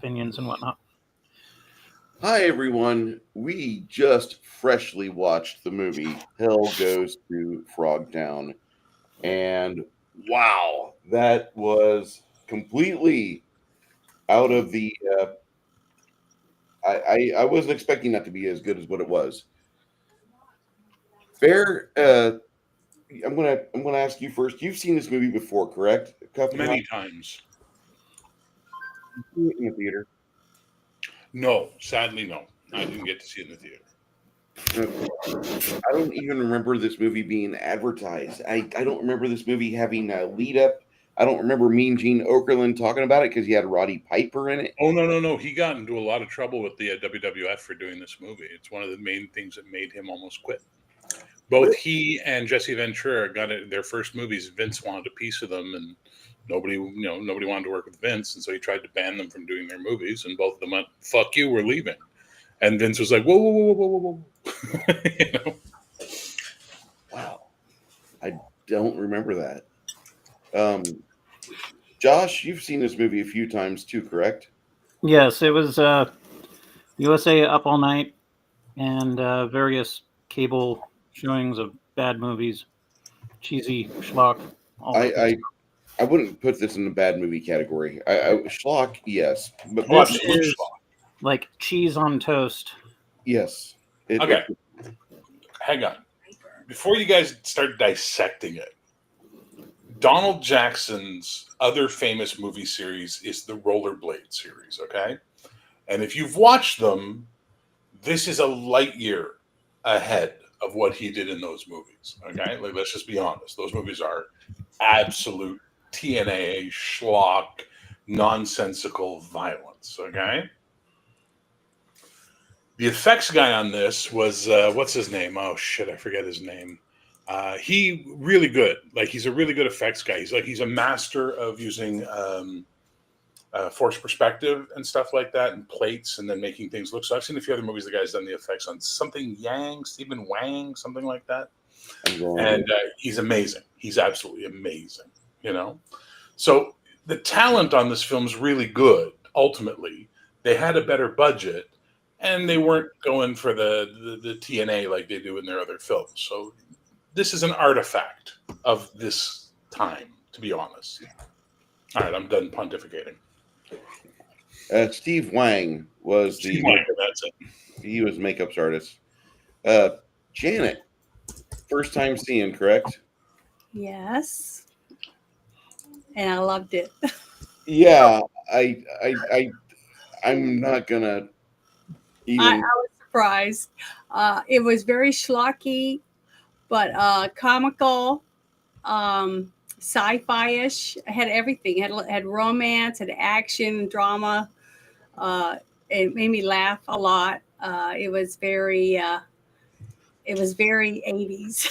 opinions and whatnot. Hi, everyone. We just freshly watched the movie Hell Goes to Frogtown. And wow, that was completely out of the. I wasn't expecting that to be as good as what it was. Fair. I'm gonna ask you first. You've seen this movie before, correct? Many times. In the theater. No, sadly, no. I didn't get to see it in the theater. I don't even remember this movie being advertised. I don't remember this movie having a lead up. I don't remember Mean Gene Okerlund talking about it because he had Roddy Piper in it. Oh, no. He got into a lot of trouble with the WWF for doing this movie. It's one of the main things that made him almost quit. Both he and Jesse Ventura got it, their first movies. Vince wanted a piece of them, and nobody wanted to work with Vince, and so he tried to ban them from doing their movies. And both of them went, "Fuck you, we're leaving." And Vince was like, "Whoa, whoa, whoa, whoa, whoa, whoa!" You know? Wow, I don't remember that. Josh, you've seen this movie a few times too, correct? Yes, it was USA Up All Night and various cable showings of bad movies, cheesy schlock. All that good I wouldn't put this in the bad movie category. Schlock, yes, but Oh, This absolute is schlock. like cheese on toast. yes. Okay. Hang on. Before you guys start dissecting it, Donald Jackson's other famous movie series is the Rollerblade series, okay? And if you've watched them, this is a light year ahead of what he did in those movies, okay? Like, let's just be honest. Those movies are absolute TNA, schlock, nonsensical violence, okay? The effects guy on this was, what's his name? Oh, shit, I forget his name. He really good. Like, he's a really good effects guy. He's a master of using forced perspective and stuff like that, and plates, and then making things look. So I've seen a few other movies the guy's done the effects on. Stephen Wang, something like that. And he's amazing. He's absolutely amazing. You know. So the talent on this film is really good. Ultimately, they had a better budget, and they weren't going for the TNA like they do in their other films. So this is an artifact of this time, to be honest. All right, I'm done pontificating. Steve Wang was Steve Wang, that's it. He was makeups artist. Janet, first time seeing, correct? Yes. And I loved it. Yeah, I'm not gonna even. I was surprised. It was very schlocky, but comical, sci-fi-ish. It had everything. It had romance, had action, drama. It made me laugh a lot. It was very 80s.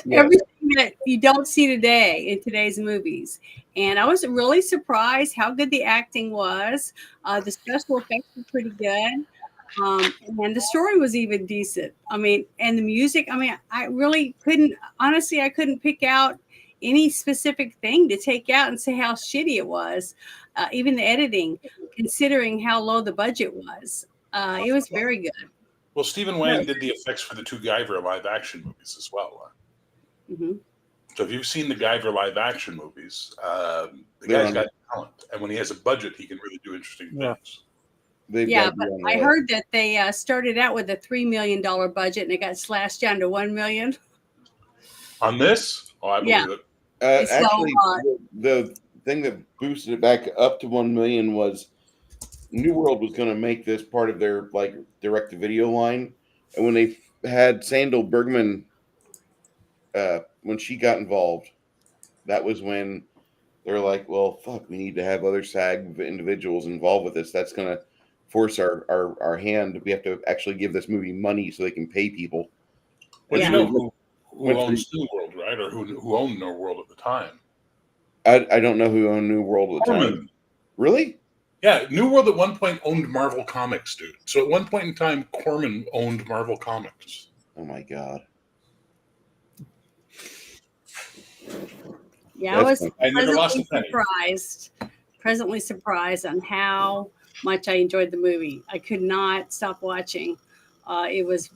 Yeah. Everything that you don't see today in today's movies. And I was really surprised how good the acting was. The special effects were pretty good. And the story was even decent. I mean, and the music, I mean, I couldn't pick out any specific thing to take out and say how shitty it was. Even the editing, considering how low the budget was. It was very good. Well, Stephen Wang did the effects for the two Guyver live action movies as well. Mm-hmm. So if you've seen the Guyver live action movies, the guy's got talent. And when he has a budget, he can really do interesting things. But I heard that they started out with a $3 million budget and it got slashed down to $1 million. On this? Oh, I believe it. Actually, the thing that boosted it back up to 1 million was New World was going to make this part of their direct-to-video line, and when they had Sandal Bergman, when she got involved, that was when they're like, "Well, fuck, we need to have other SAG individuals involved with this. That's going to force our hand. We have to actually give this movie money so they can pay people." Well, you know who owns New World, right? Or who owned New World at the time? I don't know who owned New World at the time. Really? Yeah, New World at one point owned Marvel Comics, dude. So at one point in time, Corman owned Marvel Comics. Oh my god. Yeah, I was never lost a penny. surprised. pleasantly surprised on how much I enjoyed the movie. I could not stop watching. It was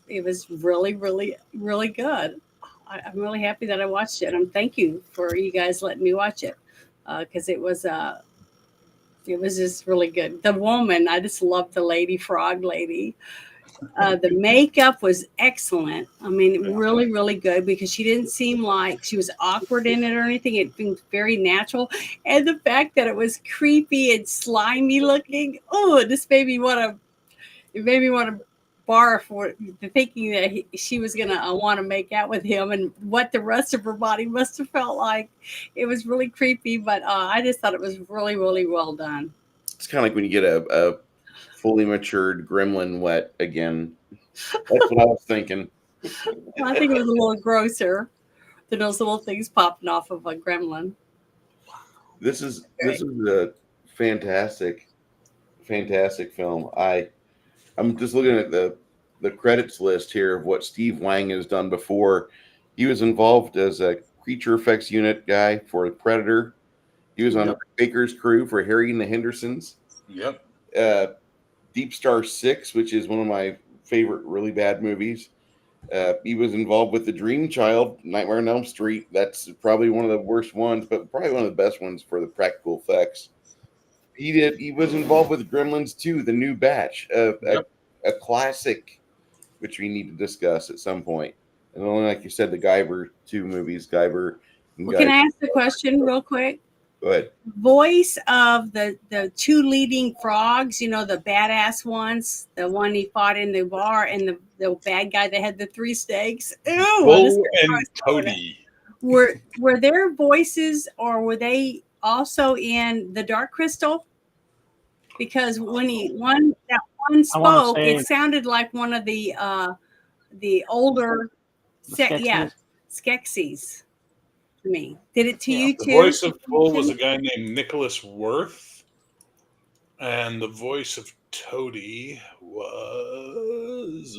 really, really, really good. I'm really happy that I watched it. And thank you for you guys letting me watch it because it was just really good. The woman, I just loved the lady frog lady. The makeup was excellent. I mean, really, really good because she didn't seem like she was awkward in it or anything. It seemed very natural. And the fact that it was creepy and slimy looking, oh, it just it made me want to barf for thinking that she was going to want to make out with him and what the rest of her body must have felt like. It was really creepy, but I just thought it was really, really well done. It's kind of like when you get a fully matured gremlin wet again. That's what I was thinking. I think it was a little grosser than those little things popping off of a gremlin. This is a fantastic film. I'm just looking at the credits list here of what Steve Wang has done before. He was involved as a creature effects unit guy for Predator. He was on Baker's crew for Harry and the Hendersons. Yep. Deep Star 6, which is one of my favorite really bad movies. He was involved with The Dream Child, Nightmare on Elm Street. That's probably one of the worst ones, but probably one of the best ones for the practical effects. He was involved with Gremlins 2, The New Batch, a classic, which we need to discuss at some point. And only, like you said, the Guyver 2 movies, Guyver. Well, can I ask the question real quick? Go ahead. Voice of the two leading frogs, the badass ones, the one he fought in the bar, and the bad guy that had the 3 snakes. Ew, Bull and Toady. Were their voices, or were they also in the Dark Crystal? Because when that one spoke, it sounded like one of the older Skeksis. To me, did it to you too? The voice of Bull was a guy named Nicholas Worth, and the voice of Toady was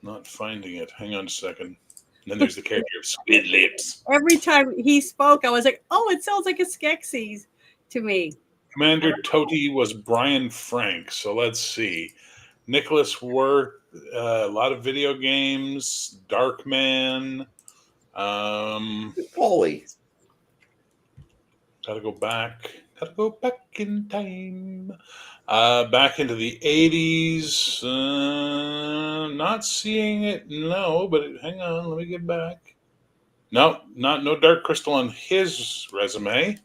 not finding it. Hang on a second. And then there's the character of Squid Lips. Every time he spoke, I was like, "Oh, it sounds like a Skeksis to me." Commander Toady was Brian Frank. So let's see. Nicholas Worth, a lot of video games, Darkman. Paulie. Gotta go back in time. Back into the 80s. Not seeing it, no, but hang on, let me get back. No Dark Crystal on his resume.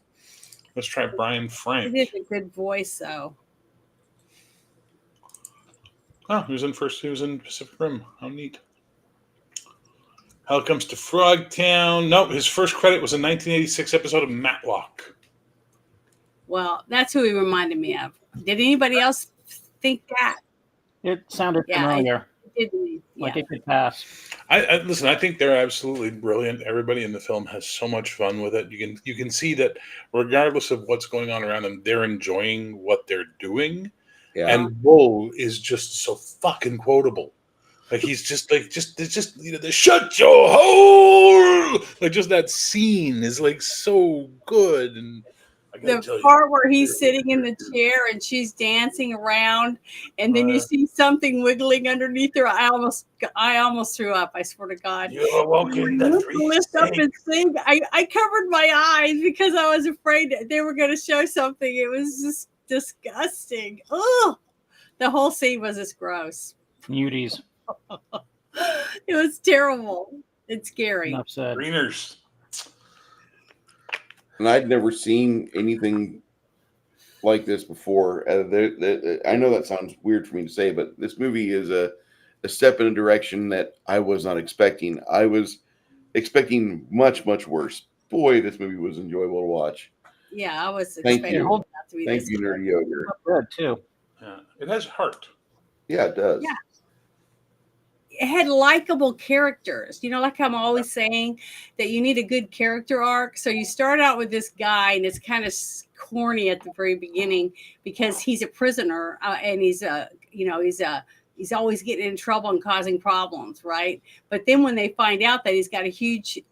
Let's try Brian Frank. He did a good voice, though. Oh, he was in Pacific Rim. How neat. Hell Comes to Frogtown. No, his first credit was a 1986 episode of Matlock. Well, that's who he reminded me of. Did anybody else think that? It sounded familiar. It did. Like it could pass. Listen, I think they're absolutely brilliant. Everybody in the film has so much fun with it. You can see that regardless of what's going on around them, they're enjoying what they're doing. Yeah. And Bull is just so fucking quotable. Like he's just the shut your hole. Like just that scene is like so good. And the part where he's sitting in the chair and she's dancing around, and then you see something wiggling underneath her. I almost threw up. I swear to God. You're walking the 3 lift up and sing. I covered my eyes because I was afraid that they were going to show something. It was just disgusting. Oh, the whole scene was just gross. Muties. It was terrible. It's scary. Enough said. Greeners. And I'd never seen anything like this before. I know that sounds weird for me to say, but this movie is a step in a direction that I was not expecting. I was expecting much, much worse. Boy, this movie was enjoyable to watch. Yeah, I was expecting it not to be Thank this you, Nerdy Ogre. Good, too. Yeah, it has heart. Yeah, it does. Yeah. It had likable characters, like I'm always saying that you need a good character arc. So you start out with this guy, and it's kind of corny at the very beginning because he's a prisoner and he's a he's always getting in trouble and causing problems, right? But then when they find out that he's got a huge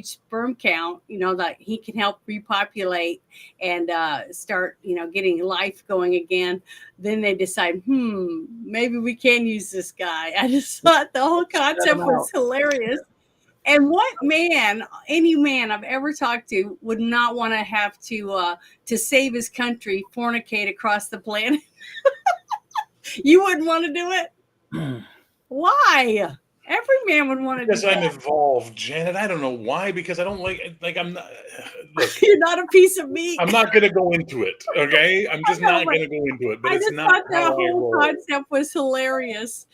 sperm count, that he can help repopulate and start, getting life going again, then they decide, maybe we can use this guy. I just thought the whole concept was hilarious. And what man, any man I've ever talked to, would not want to have to save his country, fornicate across the planet? You wouldn't want to do it? Why? Every man would want to do Because I'm that. evolved, Janet. I don't know why. Because I don't like I'm not. Look, You're not a piece of meat. I'm not going to go into it. Okay, I'm just not going to go into it. But I it's just not thought that how I whole roll. concept was hilarious.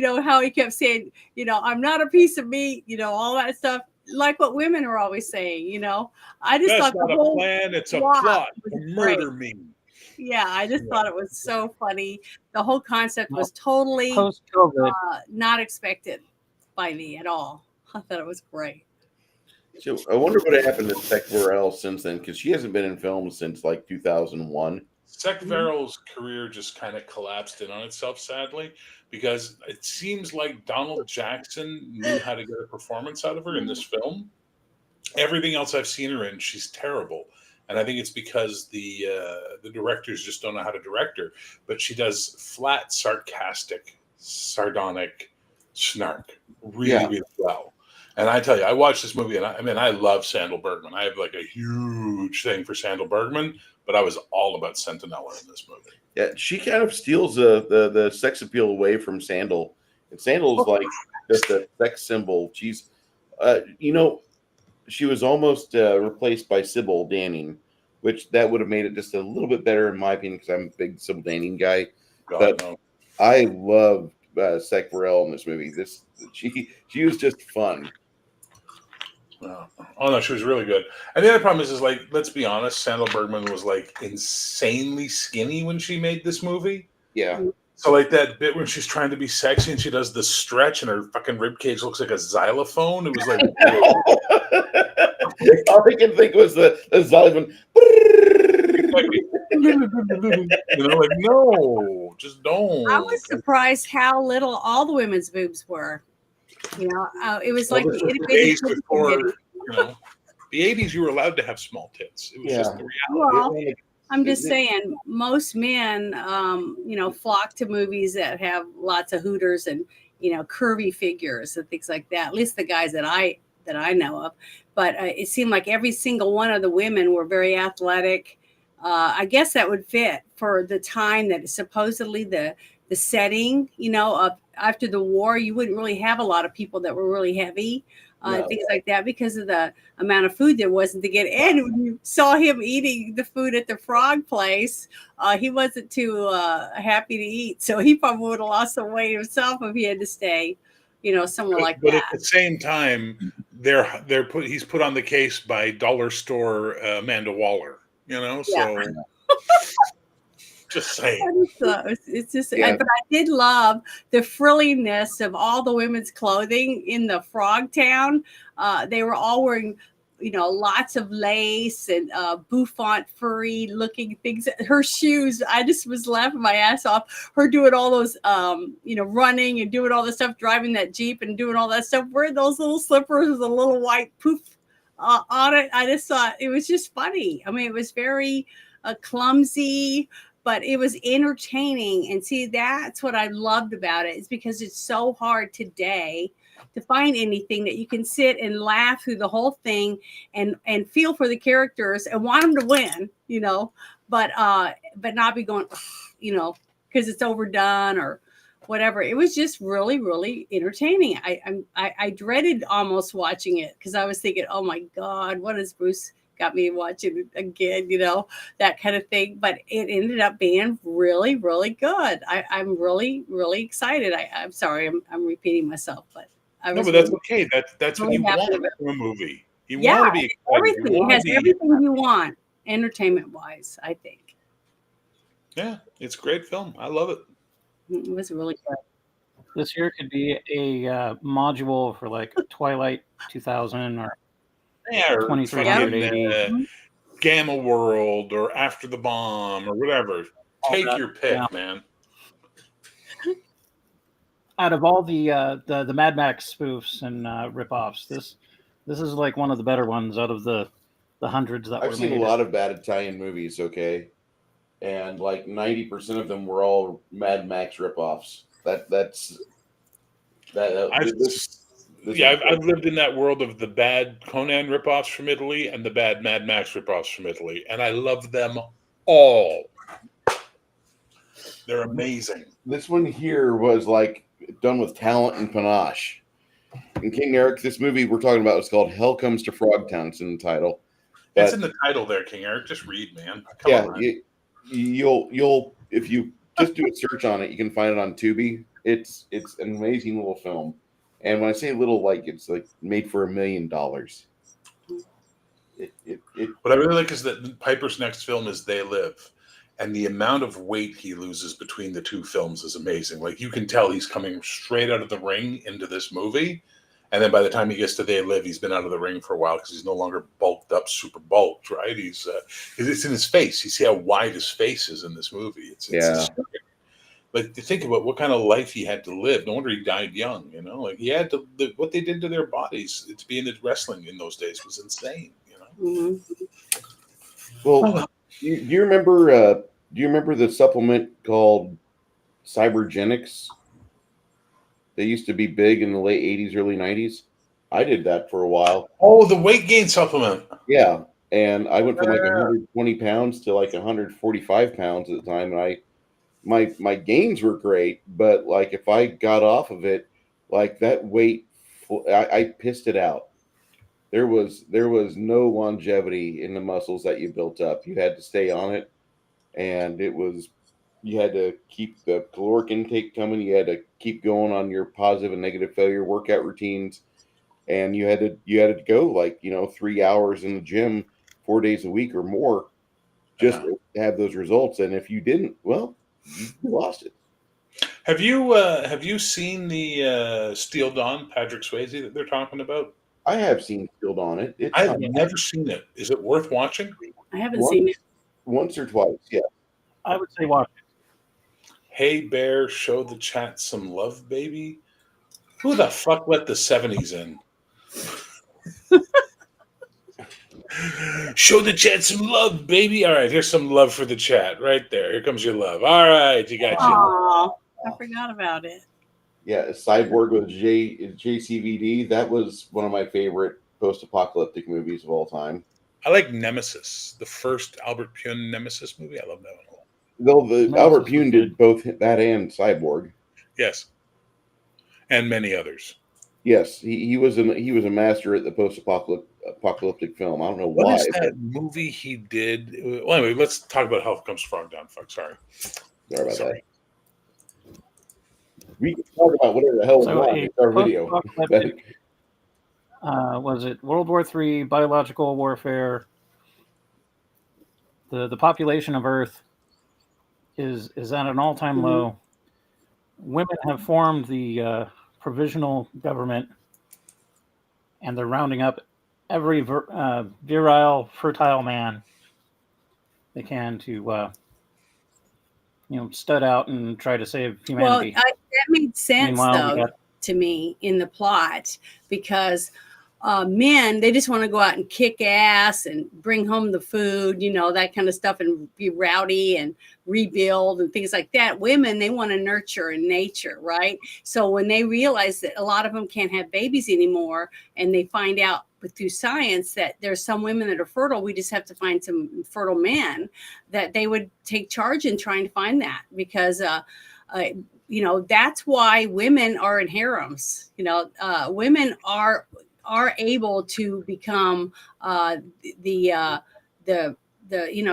How he kept saying, I'm not a piece of meat, all that stuff, like what women are always saying. I just That's thought not the a whole plan. It's a plot plot was to great. murder me. Yeah, I just thought it was so funny. The whole concept was Well, totally post-COVID, not expected by me at all. I thought it was great. So I wonder what happened to Sec Virile since then, because she hasn't been in films since like 2001. Sec Veryl's career just kind of collapsed in on itself, sadly, because it seems like Donald Jackson knew how to get a performance out of her in this film. Everything else I've seen her in, she's terrible, and I think it's because the directors just don't know how to direct her. But she does flat, sarcastic, sardonic snark really well. And I tell you, I watched this movie, and I love Sandal Bergman. I have like a huge thing for Sandal Bergman, but I was all about Sentinella in this movie. Yeah, she kind of steals the sex appeal away from Sandal. And Sandal's like just a sex symbol. She's, she was almost replaced by Sybil Danning, which that would have made it just a little bit better in my opinion, because I'm a big Sybil Danning guy. But no. I loved Sec Virile in this movie. She was just fun. Oh no, she was really good. And the other problem is like, let's be honest, Sandal Bergman was like insanely skinny when she made this movie. Yeah. So like that bit when she's trying to be sexy and she does the stretch and her fucking rib cage looks like a xylophone. It was like all I can think was the xylophone. like no, just don't. I was surprised how little all the women's boobs were. It was like the days before, the 80s, you were allowed to have small tits. It was just the reality. Well, I'm just saying, most men, flock to movies that have lots of hooters and curvy figures and things like that. At least the guys that I know of. But it seemed like every single one of the women were very athletic. I guess that would fit for the time that supposedly the setting, of after the war, you wouldn't really have a lot of people that were really heavy, things like that, because of the amount of food there wasn't to get. And when you saw him eating the food at the frog place, he wasn't too happy to eat. So he probably would have lost some weight himself if he had to stay, somewhere like that. But at the same time, he's put on the case by dollar store Amanda Waller, so. Just saying. It's just, but I did love the frilliness of all the women's clothing in the Frogtown. They were all wearing, lots of lace and bouffant, furry looking things. Her shoes, I just was laughing my ass off. Her doing all those, running and doing all the stuff, driving that Jeep and doing all that stuff, wearing those little slippers with a little white poof on it. I just thought it was just funny. I mean, it was very clumsy, but it was entertaining. And see, that's what I loved about it, is because it's so hard today to find anything that you can sit and laugh through the whole thing and feel for the characters and want them to win, but not be going, because it's overdone or whatever. It was just really, really entertaining. I dreaded almost watching it because I was thinking, oh my God, what is Bruce got me watching again, that kind of thing. But it ended up being really, really good. I'm really, really excited. I'm sorry, I'm repeating myself, but but that's okay. That's what you want from a movie. You want to be excited. Everything. It has everything you want, entertainment wise, I think. Yeah, it's a great film. I love it. It was really good. This year could be a module for like Twilight 2000 or 2380, Gamma World, or After the Bomb, or whatever. Take your pick, man. out of all the Mad Max spoofs and ripoffs, this is like one of the better ones out of the hundreds that I've were seen made. a lot of bad Italian movies, okay, and like 90% of them were all Mad Max ripoffs. That's that. I've lived in that world of the bad Conan ripoffs from Italy and the bad Mad Max ripoffs from Italy, and I love them all. They're amazing. This one here was like done with talent and panache. And King Eric, this movie we're talking about is called Hell Comes to Frogtown. It's in the title. It's in the title there, King Eric. Just read, man. Come Yeah, on. you'll if you just do a search on it, you can find it on Tubi. It's an amazing little film. And when I say little, like it's like made for $1 million. What I really like is that Piper's next film is They Live. And the amount of weight he loses between the two films is amazing. Like you can tell he's coming straight out of the ring into this movie. And then by the time he gets to They Live, he's been out of the ring for a while because he's no longer bulked up, super bulked, right? It's in his face. You see how wide his face is in this movie. It's like to think about what kind of life he had to live. No wonder he died young, you know. Like he had to what they did to their bodies to be in the wrestling in those days was insane, you know. Mm-hmm. Well, do you remember? Do you remember the supplement called Cybergenics? They used to be big in the late 80s, early 90s. I did that for a while. Oh, the weight gain supplement. Yeah, and I went from like 120 pounds to like 145 pounds at the time, and my gains were great, but like if I got off of it, like that weight, I pissed it out. There was no longevity in the muscles that you built up. You had to stay on it, and you had to keep the caloric intake coming. You had to keep going on your positive and negative failure workout routines, and you had to go like 3 hours in the gym 4 days a week or more just to have those results. And if you didn't, well, you lost it. Have you seen the Steel Dawn Patrick Swayze that they're talking about? I have seen Steel Dawn. I've never seen it. Is it worth watching? I haven't seen it once or twice. Yeah, I would say watch it. Hey Bear, show the chat some love, baby. Who the fuck let the 70s in? Show the chat some love, baby. All right, here's some love for the chat right there. Here comes your love. All right, you got you. Oh, I forgot about it. Yeah, Cyborg with JCVD. That was one of my favorite post-apocalyptic movies of all time. I like Nemesis, the first Albert Pune Nemesis movie. I love that one. Though Albert Pune did both that and Cyborg. Yes, and many others. Yes, he was a master at the post-apocalyptic film. I don't know why. What is that movie he did? Well, anyway, let's talk about Hell Comes Frogtown. Fuck, sorry about that. We can talk about whatever the hell we want. It's our video. Was it World War III, biological warfare? The population of Earth is at an all-time low. Women have formed the provisional government, and they're rounding up every virile, fertile man they can to stud out and try to save humanity. Well, that made sense to me in the plot, because men, they just want to go out and kick ass and bring home the food, that kind of stuff, and be rowdy and rebuild and things like that. Women, they want to nurture in nature, right? So when they realize that a lot of them can't have babies anymore, and they find out through science that there's some women that are fertile, we just have to find some fertile men, that they would take charge in trying to find that, because that's why women are in harems. Women are able to become the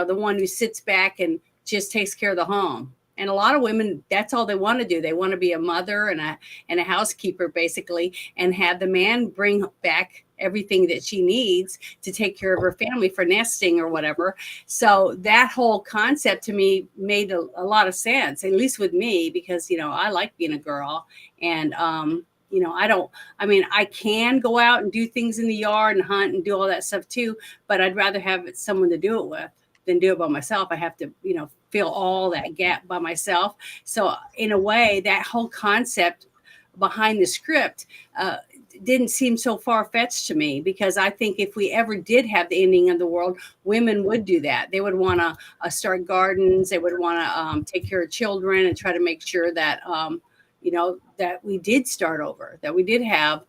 one who sits back and just takes care of the home. And a lot of women, that's all they want to do. They want to be a mother and a housekeeper, basically, and have the man bring back everything that she needs to take care of her family for nesting or whatever. So that whole concept to me made a lot of sense, at least with me, because, I like being a girl. And, I can go out and do things in the yard and hunt and do all that stuff too, but I'd rather have someone to do it with than do it by myself. I have to, fill all that gap by myself. So in a way, that whole concept behind the script didn't seem so far-fetched to me, because I think if we ever did have the ending of the world, women would do that. They would want to start gardens. They would want to take care of children and try to make sure that that we did start over, that we did have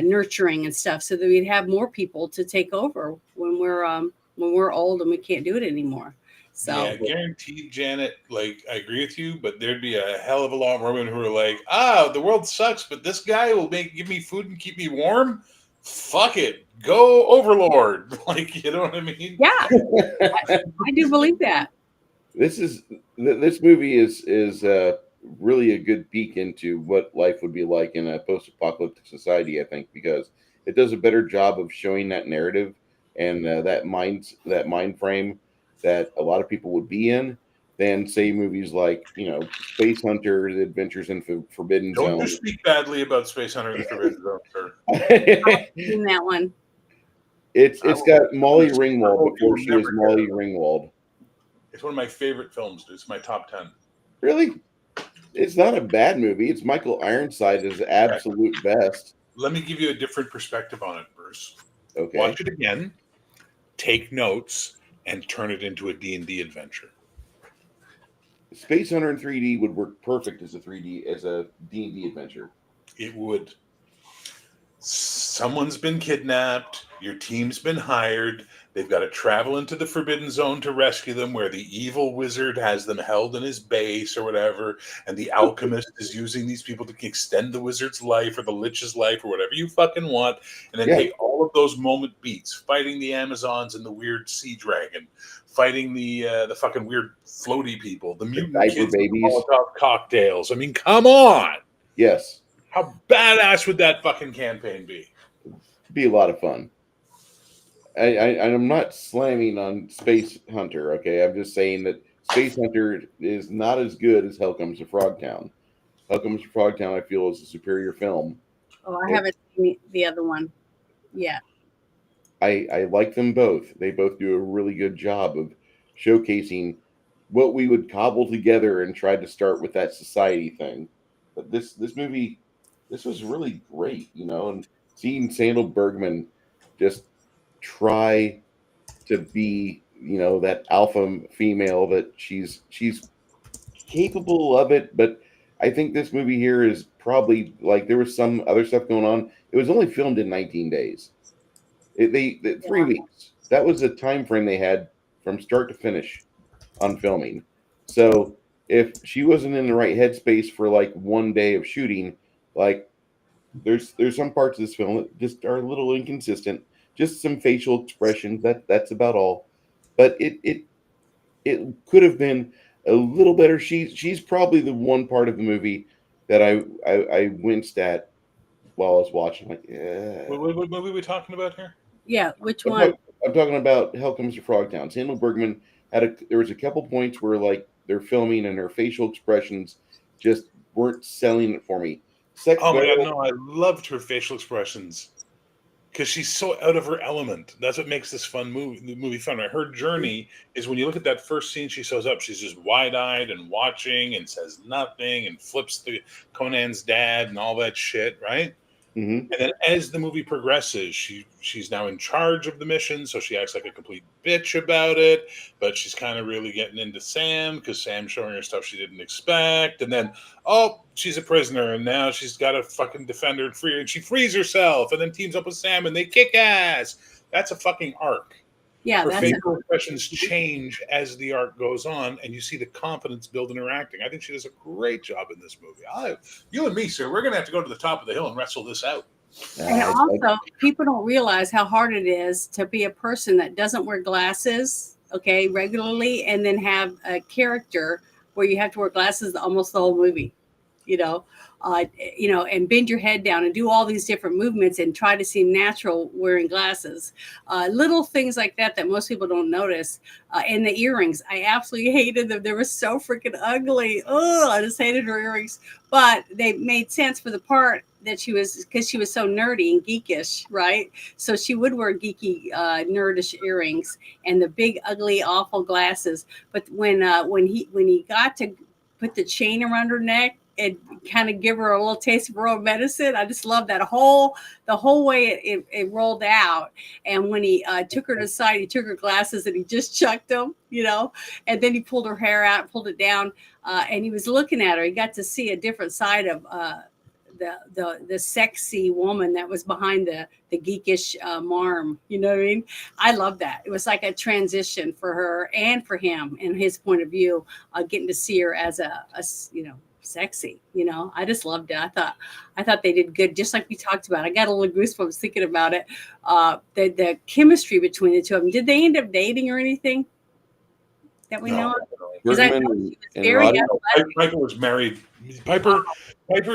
nurturing and stuff, so that we'd have more people to take over when we're old and we can't do it anymore. So yeah, guaranteed, Janet. Like, I agree with you, but there'd be a hell of a lot more women who are like, "Ah, the world sucks, but this guy will give me food and keep me warm. Fuck it, go Overlord!" Like, you know what I mean? yeah, I do believe that. This movie is really a good peek into what life would be like in a post-apocalyptic society, I think, because it does a better job of showing that narrative and that mind frame that a lot of people would be in than, say, movies like Space Hunter: The Adventures in Forbidden Don't you Zone. speak badly about Space Hunter and the Forbidden Zone, sir. In that one, It's got Molly Ringwald You before will she was never Molly get it. Ringwald. It's one of my favorite films, dude. It's my top 10. Really? It's not a bad movie. It's Michael Ironside's absolute best. Let me give you a different perspective on it, Bruce. Okay. Watch it again, take notes, and turn it into a D&D adventure. Space Hunter in 3D would work perfect as a D&D adventure. It would. Someone's been kidnapped. Your team's been hired. They've got to travel into the Forbidden Zone to rescue them, where the evil wizard has them held in his base or whatever. And the alchemist is using these people to extend the wizard's life or the lich's life or whatever you fucking want. And then take all of those moment beats, fighting the Amazons and the weird sea dragon, fighting the fucking weird floaty people, the mutant diaper kids, babies. with Molotov cocktails. I mean, come on. Yes. How badass would that fucking campaign be? Be a lot of fun. I'm not slamming on Space Hunter, okay? I'm just saying that Space Hunter is not as good as Hell Comes to Frogtown. Hell Comes to Frogtown, I feel, is a superior film. Oh, I haven't seen the other one. Yeah. I like them both. They both do a really good job of showcasing what we would cobble together and try to start with that society thing. But this movie, this was really great, and seeing Sandal Bergman just try to be, that alpha female that she's capable of it. But I think this movie here is probably, like, there was some other stuff going on. It was only filmed in 19 days. 3 weeks. That was the time frame they had from start to finish on filming. So if she wasn't in the right headspace for like one day of shooting, like there's some parts of this film that just are a little inconsistent. Just some facial expressions. That's about all. But it could have been a little better. She's probably the one part of the movie that I winced at while I was watching. Like, yeah. What movie are we talking about here? Yeah, which one? I'm talking about Hell Comes to Frogtown. Sandal Bergman there was a couple points where, like, they're filming and her facial expressions just weren't selling it for me. Oh my god, no! I loved her facial expressions because she's so out of her element. That's what makes this movie fun. Right? Her journey is, when you look at that first scene, she shows up. She's just wide-eyed and watching and says nothing and flips the Conan's dad and all that shit, right? Mm-hmm. And then as the movie progresses, she's now in charge of the mission, so she acts like a complete bitch about it, but she's kind of really getting into Sam because Sam's showing her stuff she didn't expect. And then, she's a prisoner, and now she's got to fucking defend her and free her, and she frees herself and then teams up with Sam, and they kick ass. That's a fucking arc. Yeah, her that's facial expressions change as the arc goes on, and you see the confidence build in her acting. I think she does a great job in this movie. You and me, sir, we're going to have to go to the top of the hill and wrestle this out. And also, people don't realize how hard it is to be a person that doesn't wear glasses, okay, regularly, and then have a character where you have to wear glasses almost the whole movie, and bend your head down and do all these different movements and try to seem natural wearing glasses. Little things like that most people don't notice. And the earrings, I absolutely hated them. They were so freaking ugly. Oh, I just hated her earrings. But they made sense for the part that because she was so nerdy and geekish, right? So she would wear geeky, nerdish earrings and the big, ugly, awful glasses. But when he got to put the chain around her neck, and kind of give her a little taste of her own medicine. I just love that the whole way it rolled out. And when he took her to the side, he took her glasses and he just chucked them, and then he pulled her hair out, pulled it down, and he was looking at her. He got to see a different side of the sexy woman that was behind the geekish marm. You know what I mean? I love that. It was like a transition for her and for him and his point of view, getting to see her as a sexy. I just loved it. I thought they did good, just like we talked about. I got a little goosebumps thinking about it. The chemistry between the two of them. Did they end up dating or anything that we know of? Bergman and very Roddy. Piper was married. Piper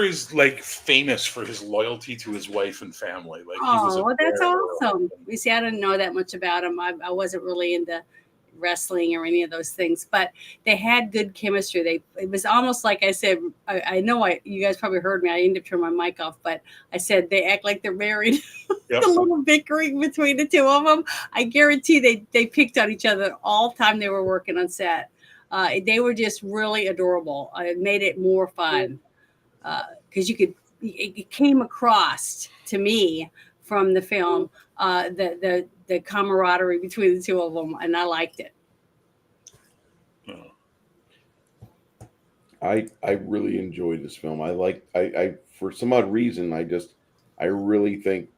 is like famous for his loyalty to his wife and family. Like, well, that's awesome. You see, I didn't know that much about him. I wasn't really into wrestling or any of those things, but they had good chemistry. It was almost like I said. I know you guys probably heard me. I ended up turning my mic off, but I said they act like they're married. Yep. The little bickering between the two of them. I guarantee they picked on each other all the time they were working on set. They were just really adorable. It made it more fun because it came across to me from the film the camaraderie between the two of them, and I liked it. I really enjoyed this film. I for some odd reason I really think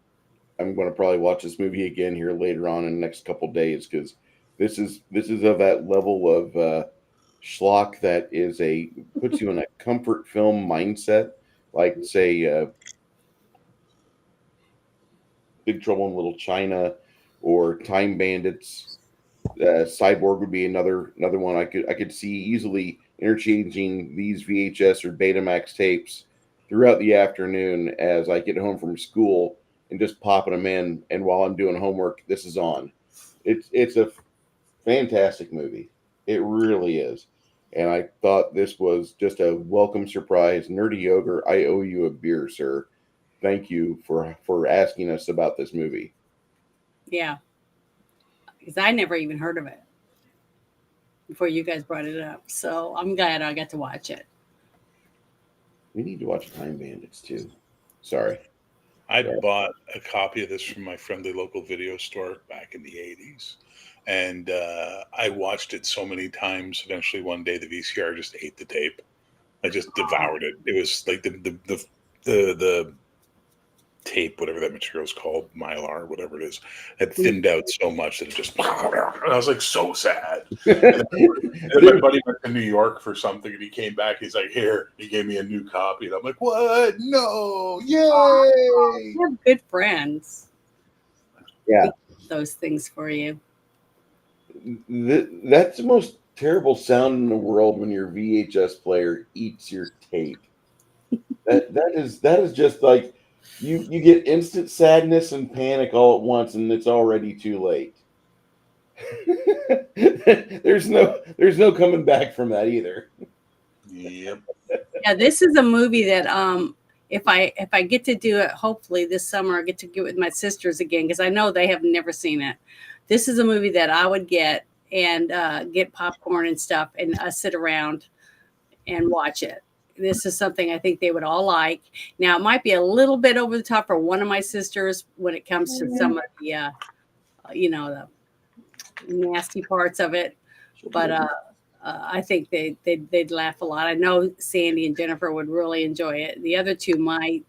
I'm going to probably watch this movie again here later on in the next couple days, because this is of that level of schlock that puts you in a comfort film mindset, like say Big Trouble in Little China or Time Bandits. Cyborg would be another one I could see easily interchanging these VHS or Betamax tapes throughout the afternoon as I get home from school and just popping them in, and while I'm doing homework, this is on. It's a fantastic movie. It really is. And I thought this was just a welcome surprise. Nerdy Ogre, I owe you a beer, sir. Thank you for asking us about this movie. Yeah. Because I never even heard of it before you guys brought it up. So I'm glad I got to watch it. We need to watch Time Bandits too. Sorry. I bought a copy of this from my friendly local video store back in the 80s. And I watched it so many times. Eventually, one day, the VCR just ate the tape. I just devoured it. It was like the tape, whatever that material is called, mylar, whatever it is, had thinned out so much that it just. And I was like so sad. And then my buddy went to New York for something, and he came back. He's like, "Here," he gave me a new copy, and I'm like, "What? No! Yay!" You have good friends. Yeah, those things for you. That's the most terrible sound in the world when your VHS player eats your tape. That is just like you get instant sadness and panic all at once, and it's already too late. There's no coming back from that either. Yep. Yeah, this is a movie that if I get to do it, hopefully this summer, I get to get with my sisters again, because I know they have never seen it. This is a movie that I would get and get popcorn and stuff and sit around and watch it. This is something I think they would all like. Now, it might be a little bit over the top for one of my sisters when it comes to some of the, the nasty parts of it. But I think they'd laugh a lot. I know Sandy and Jennifer would really enjoy it. The other two might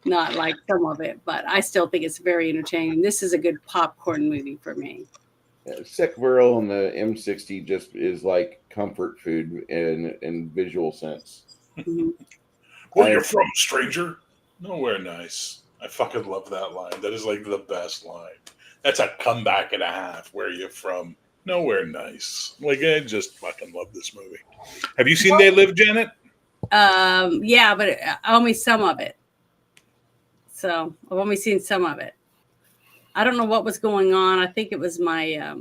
not like some of it, but I still think it's very entertaining. This is a good popcorn movie for me. Sec Virile and the M60 just is like comfort food in visual sense. Mm-hmm. Where you're from, stranger? Nowhere nice. I fucking love that line. That is like the best line. That's a comeback and a half. Where you from? Nowhere nice. Like, I just fucking love this movie. Have you seen They Live, Janet? Yeah, but only some of it. So I've only seen some of it. I don't know what was going on. I think it was my,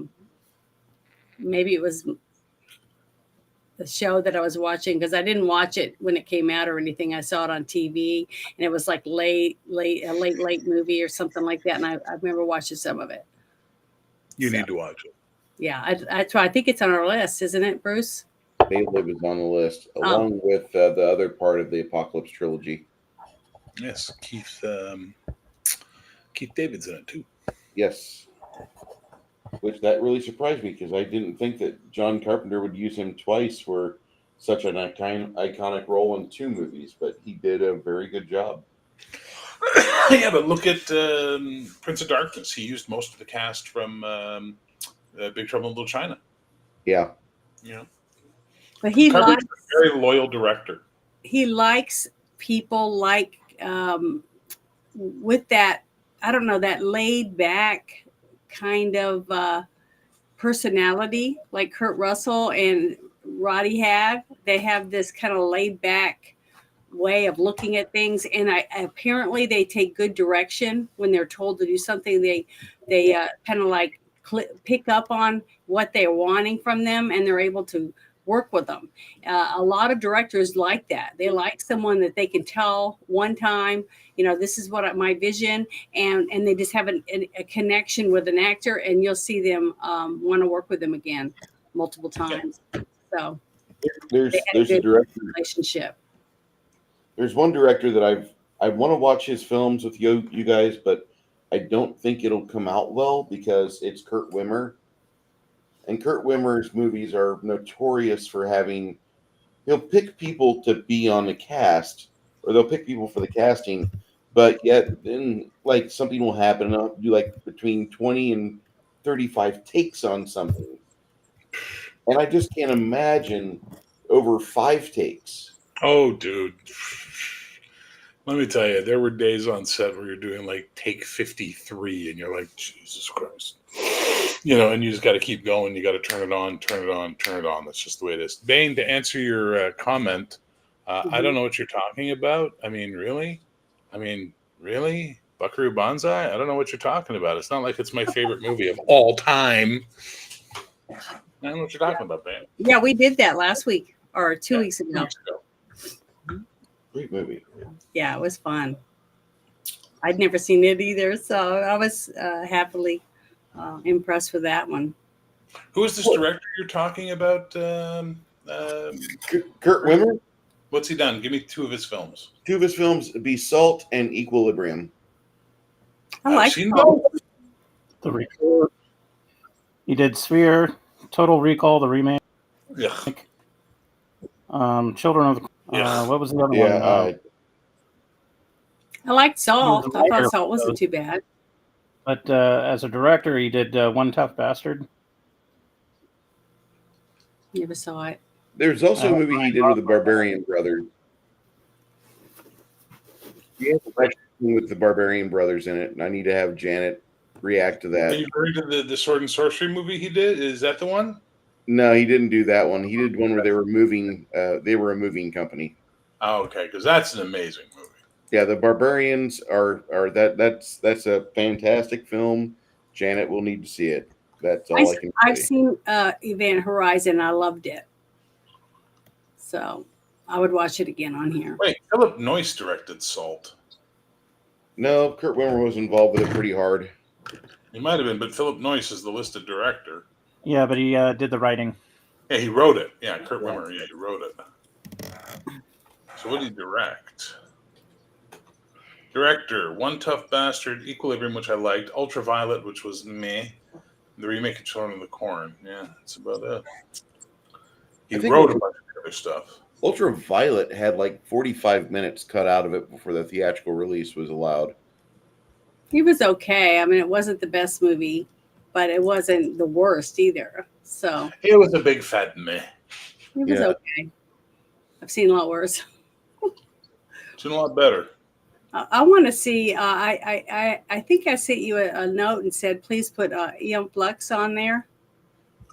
maybe it was the show that I was watching, because I didn't watch it when it came out or anything. I saw it on TV, and it was like a late movie or something like that. And I remember watching some of it. You need to watch it. Yeah, I try. I think it's on our list, isn't it, Bruce? Caleb is on the list, along with the other part of the Apocalypse trilogy. Yes, Keith David's in it too. Yes. Which that really surprised me because I didn't think that John Carpenter would use him twice for such an iconic role in 2 movies, but he did a very good job. Yeah, but look at Prince of Darkness. He used most of the cast from Big Trouble in Little China. Yeah. You know, But he Carpenter's likes a very loyal director. he likes people like with that, I don't know, that laid back kind of personality like Kurt Russell and Roddy have. They have this kind of laid back way of looking at things, and apparently they take good direction when they're told to do something. They kind of like pick up on what they're wanting from them, and they're able to work with them. A lot of directors like that. They like someone that they can tell one time, this is what my vision, and they just have a connection with an actor, and you'll see them want to work with them again multiple times. So there's a a director relationship. There's one director that I want to watch his films with you guys, but I don't think it'll come out well because it's Kurt Wimmer. And Kurt Wimmer's movies are notorious for he'll pick people to be on the cast, or they'll pick people for the casting, but yet then like something will happen and I'll do like between 20 and 35 takes on something. And I just can't imagine over 5 takes. Oh, dude. Let me tell you, there were days on set where you're doing like take 53 and you're like, Jesus Christ. And you just got to keep going. You got to turn it on, turn it on, turn it on. That's just the way it is. Bane, to answer your comment, I don't know what you're talking about. I mean, really? Buckaroo Banzai? I don't know what you're talking about. It's not like it's my favorite movie of all time. I don't know what you're talking about, Bane. Yeah, we did that last week or 2 weeks ago. Great movie. Yeah, it was fun. I'd never seen it either, so I was happily impressed with that one. Who is this director you're talking about? Kurt Wimmer? What's he done? Give me 2 of his films. 2 of his films be Salt and Equilibrium. I've seen both. The Recall. He did Sphere, Total Recall, the remake. Yeah. Children of the. What was the other one? Yeah. I liked Salt. I thought Salt wasn't too bad. But as a director, he did One Tough Bastard. Never saw it. There's also a movie he did with the Barbarian Brothers. He has a scene with the Barbarian Brothers in it, and I need to have Janet react to that. Are you referring to the Sword and Sorcery movie he did? Is that the one? No, he didn't do that one. He did one where they were moving. They were a moving company. Oh, okay, because that's an amazing movie. Yeah, the Barbarians are that's a fantastic film. Janet will need to see it. That's all I can say. I've seen Event Horizon. I loved it. So I would watch it again on here. Wait, Philip Noyce directed Salt. No, Kurt Wimmer was involved with it pretty hard. He might have been, but Philip Noyce is the listed director. Yeah, but he did the writing. Yeah, he wrote it. Yeah, Kurt Wimmer. Yeah, he wrote it. So what did he direct? Director, One Tough Bastard, Equilibrium, which I liked, Ultraviolet, which was meh, the remake of Children of the Corn. Yeah, that's about it. He wrote a bunch of other stuff. Ultraviolet had like 45 minutes cut out of it before the theatrical release was allowed. He was okay. I mean, it wasn't the best movie, but it wasn't the worst either. So it was a big fat meh. It was okay. I've seen a lot worse. Seen a lot better. I want to see. I think I sent you a note and said, please put Eon Flux on there.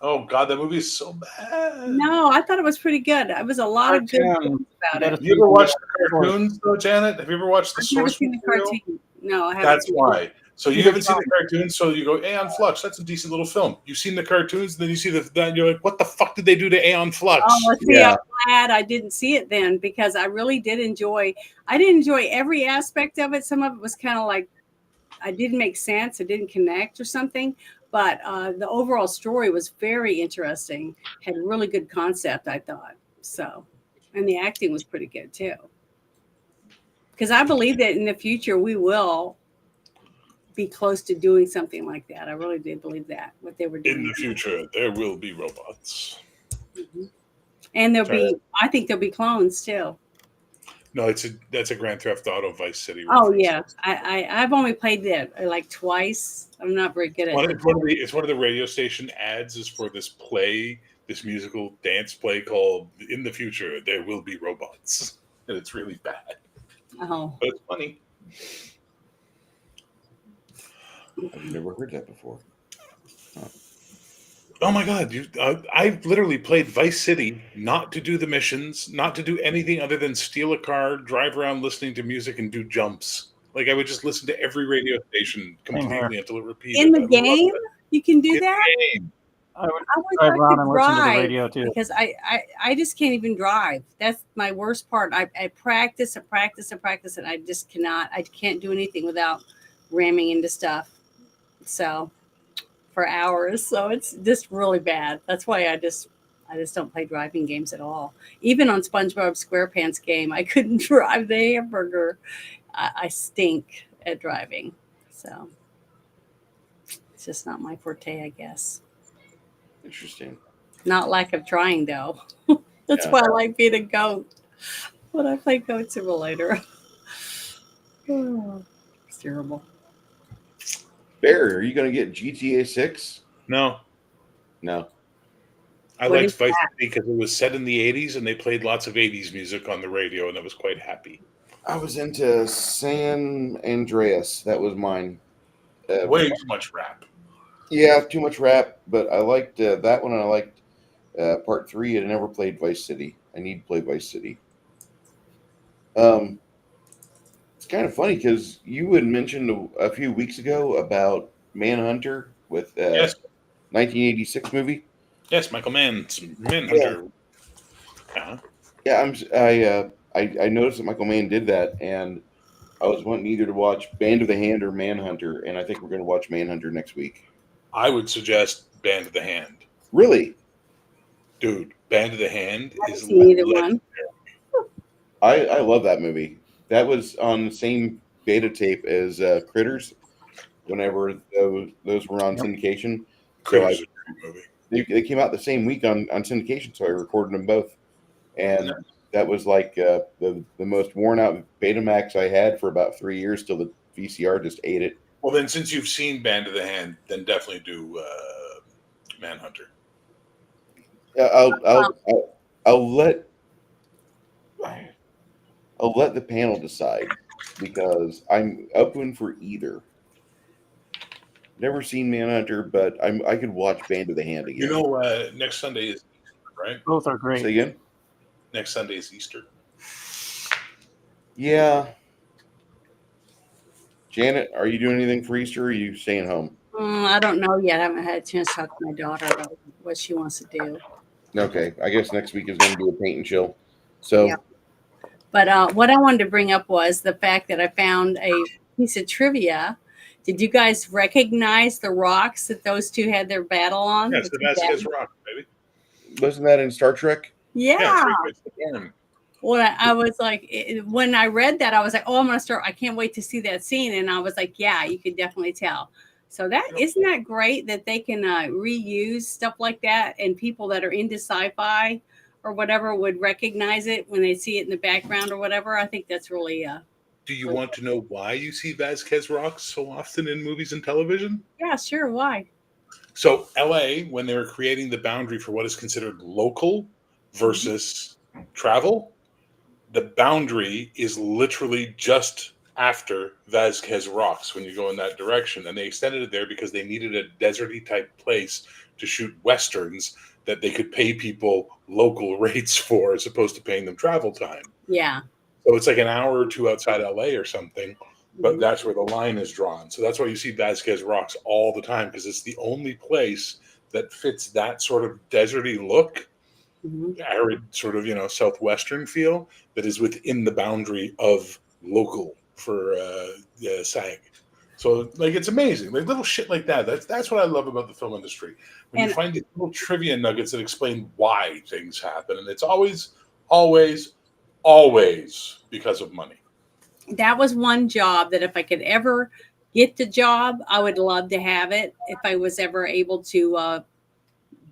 Oh God, that movie is so bad. No, I thought it was pretty good. It was a lot of good things about it. Have you ever watched the cartoons, though, Janet? Have you ever watched the Source seen the cartoon? No, I haven't. That's why. So you haven't seen the cartoons, so you go, Aeon Flux, that's a decent little film. You've seen the cartoons, and then you see that, and you're like, what the fuck did they do to Aeon Flux? Oh, see, I'm glad I didn't see it then, because I really did enjoy. I didn't enjoy every aspect of it. Some of it was kind of like, I didn't make sense. It didn't connect or something. But the overall story was very interesting. Had a really good concept, I thought. So, and the acting was pretty good too. Because I believe that in the future we will be close to doing something like that. I really did believe that what they were doing. In the future, there will be robots. Mm-hmm. And Sorry. I think there'll be clones too. No, that's a Grand Theft Auto Vice City Oh reference. yeah, I've only played that like twice. I'm not very good at it. It's one of the radio station ads is for this play, this musical dance play called "In the Future There Will Be Robots," and it's really bad, Oh, but it's funny. I've never heard that before. Oh my god, I've literally played Vice City not to do the missions, not to do anything other than steal a car, drive around listening to music, and do jumps. Like I would just listen to every radio station completely until it repeated. in the I loved game it. you can do In that. the game. I would I wish drive I around could and listen to the drive radio too. because I just can't even drive. That's my worst part. I practice and practice and practice, and I just cannot. I can't do anything without ramming into stuff. So for hours, so it's just really bad. That's why I just don't play driving games at all. Even on SpongeBob SquarePants game, I couldn't drive the hamburger. I stink at driving, so it's just not my forte, I guess. Interesting. Not lack of trying though. That's why I like being a goat. When I play Goat Simulator. Oh, it's terrible. Barry, are you going to get GTA 6? No, No. I What liked is Vice that? City because it was set in the 80s and they played lots of 80s music on the radio, and I was quite happy. I was into San Andreas. That was mine. Way too much rap. Yeah, too much rap, but I liked that one, and I liked Part 3. I never played Vice City. I need to play Vice City. It's kind of funny because you had mentioned a few weeks ago about Manhunter with Yes, 1986 movie. yes, Michael Mann's Manhunter. Yeah. Yeah, I noticed that Michael Mann did that, and I was wanting either to watch Band of the Hand or Manhunter, and I think we're going to watch Manhunter next week. I would suggest Band of the Hand. Really? Dude, Band of the Hand I haven't is seen either one. I love that movie. That was on the same beta tape as Critters. Whenever those were on syndication, so Critters is a great movie. they came out the same week on syndication, so I recorded them both, and Yeah. that was like the most worn out Betamax I had for about 3 years till the VCR just ate it. Well, then, since you've seen Band of the Hand, then definitely do Manhunter. I'll let the panel decide because I'm open for either. Never seen Manhunter, but I could watch Band of the Hand again. You know, next Sunday is Easter, right? Both are great. Say again? Next Sunday is Easter. Yeah. Janet, are you doing anything for Easter, or are you staying home? I don't know yet. I haven't had a chance to talk to my daughter about what she wants to do. Okay, I guess next week is going to be a paint and chill. So, Yeah. But what I wanted to bring up was the fact that I found a piece of trivia. Did you guys recognize the rocks that those two had their battle on? Yes, the Vasquez Rock, baby. wasn't that in Star Trek? Yeah. It's the Dorn. Well, I was like, when I read that, I was like, oh, I'm going to start. I can't wait to see that scene. And I was like, yeah, you could definitely tell. So isn't that great that they can reuse stuff like that, and people that are into sci-fi or whatever would recognize it when they see it in the background or whatever. I think that's really Do you want to know why you see Vasquez rocks so often in movies and television? yeah, sure. Why? So LA, when they were creating the boundary for what is considered local versus travel, the boundary is literally just after Vasquez rocks when you go in that direction. And they extended it there because they needed a deserty type place to shoot Westerns that they could pay people local rates for as opposed to paying them travel time. Yeah. So it's like an hour or two outside LA or something, but that's where the line is drawn. So that's why you see Vasquez rocks all the time, because it's the only place that fits that sort of deserty look, arid sort of, Southwestern feel that is within the boundary of local for SAG. So like it's amazing, like little shit like that. That's what I love about the film industry. When you And find these little trivia nuggets that explain why things happen, and it's always because of money. that was one job that if I could ever get the job, I would love to have it. If I was ever able to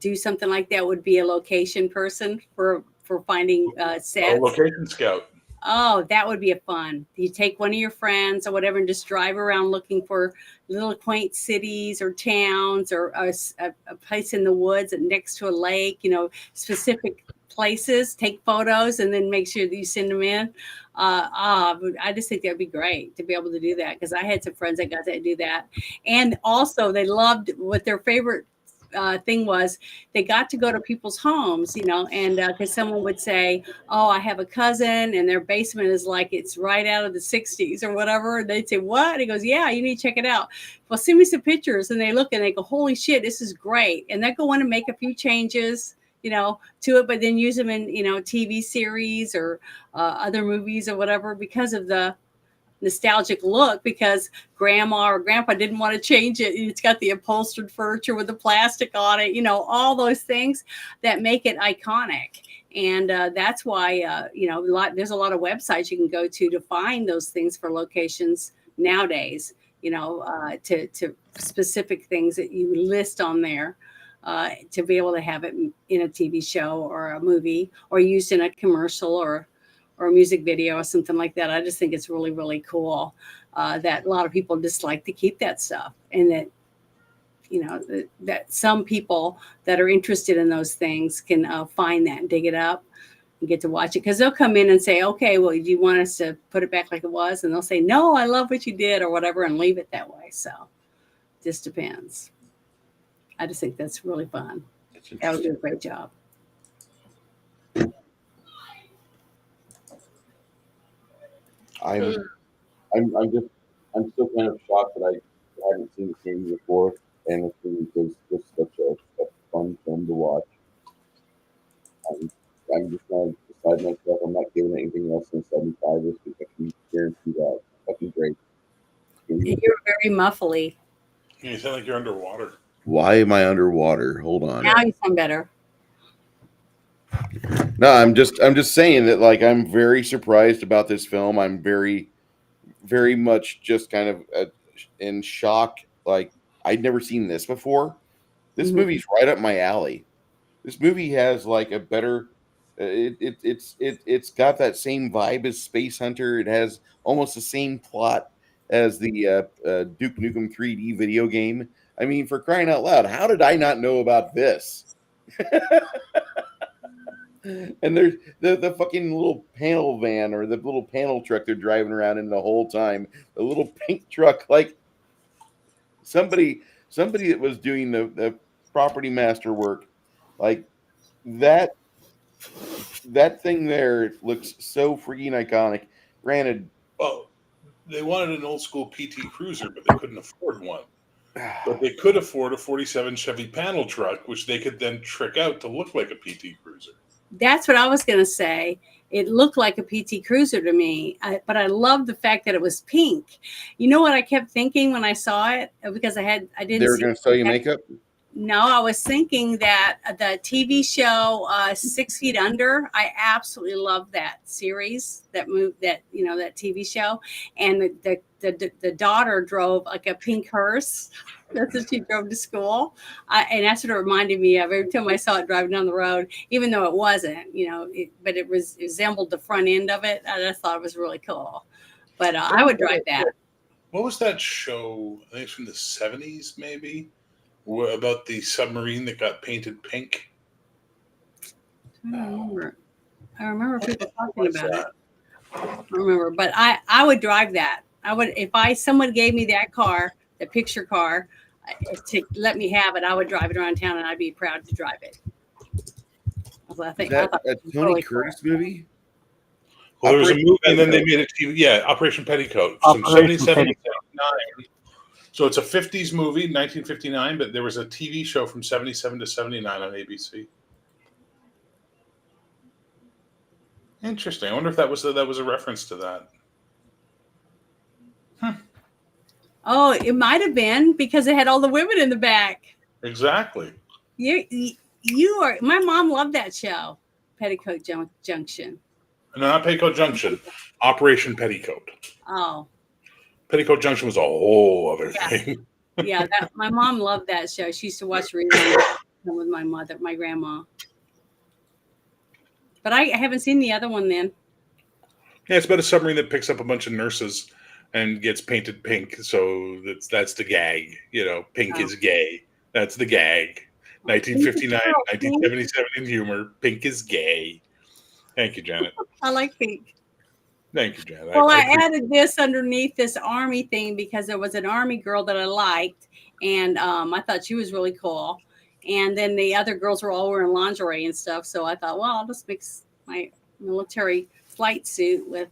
do something like that, would be a location person for finding A sets. location scout. Oh, that would be a fun. You take one of your friends or whatever and just drive around looking for little quaint cities or towns or a place in the woods next to a lake, specific places, take photos and then make sure that you send them in. I just think that'd be great to be able to do that because I had some friends that got to do that. And also they loved what their favorite thing was they got to go to people's homes, and because someone would say, oh, I have a cousin and their basement is like it's right out of the 60s or whatever. And they'd say, what? And he goes, yeah, you need to check it out. Well, send me some pictures. And they look and they go, holy shit, this is great. And they go on and make a few changes to it, but then use them in TV series or other movies or whatever because of the nostalgic look, because grandma or grandpa didn't want to change it. It's got the upholstered furniture with the plastic on it, all those things that make it iconic. And that's why there's a lot of websites you can go to find those things for locations nowadays, to specific things that you list on there. To be able to have it in a TV show or a movie or used in a commercial or a music video or something like that. I just think it's really, really cool that a lot of people just like to keep that stuff, and that, that some people that are interested in those things can find that and dig it up and get to watch it. Because they'll come in and say, okay, well, do you want us to put it back like it was? And they'll say, no, I love what you did or whatever, and leave it that way. So just depends. I just think that's really fun. That would do a great job. I'm still kind of shocked that I haven't seen this movie before, and it's because it's such a fun film to watch. I'm just gonna decide myself. I'm not giving it anything less than 75 this week. I can guarantee that. Fucking great. You're very muffly. You sound like you're underwater. Why am I underwater? Hold on. Now you sound better. No, I'm just saying that, like, I'm very surprised about this film. I'm very, very much just kind of in shock. Like, I'd never seen this before. This movie's right up my alley. This movie has like a better. It's got that same vibe as Space Hunter. It has almost the same plot as the Duke Nukem 3D video game. I mean, for crying out loud, how did I not know about this? And there's the fucking little panel van or the little panel truck they're driving around in the whole time. The little pink truck, like somebody that was doing the property master work, like that thing there looks so freaking iconic. Granted, Well, they wanted an old school PT Cruiser, but they couldn't afford one. But they could afford a 47 Chevy panel truck, which they could then trick out to look like a PT Cruiser. That's what I was going to say. It looked like a PT Cruiser to me, but I love the fact that it was pink. You know what I kept thinking when I saw it? Because I didn't. They were going to sell you makeup? No, I was thinking that the TV show 6 Feet Under. I absolutely love that series, that TV show, and the daughter drove like a pink hearse. That's what she drove to school, and that's what it reminded me of every time I saw it driving down the road. Even though it wasn't, but it resembled the front end of it. I just thought it was really cool. But I would drive that. What was that show? I think it's from the 70s, maybe. About the submarine that got painted pink. I remember people talking about it. I remember, but I would drive that. I would, if someone gave me that car, the picture car, to let me have it, I would drive it around town, and I'd be proud to drive it. I think that a Tony really Curtis cool. movie. Well, there was a movie, and then they made a TV. Yeah, Operation Petticoat from 77 to 79. So it's a 50s movie, 1959, but there was a TV show from 77 to 79 on ABC. Interesting. I wonder if that was a reference to that. Oh, it might have been because it had all the women in the back. Exactly. You are. My mom loved that show, Petticoat Junction. No, not Petticoat Junction. Operation Petticoat. Oh, Petticoat Junction was a whole other yeah, thing. yeah. My mom loved that show. She used to watch reruns with my grandma. But I haven't seen the other one then. Yeah, it's about a submarine that picks up a bunch of nurses and gets painted pink. So that's the gag. Pink is gay. That's the gag. 1959, 1977 in humor. Pink is gay. Thank you, Janet. I like pink. Thank you, Janet. Well, I added this underneath this army thing because there was an army girl that I liked, and I thought she was really cool. And then the other girls were all wearing lingerie and stuff, so I thought, well, I'll just mix my military flight suit with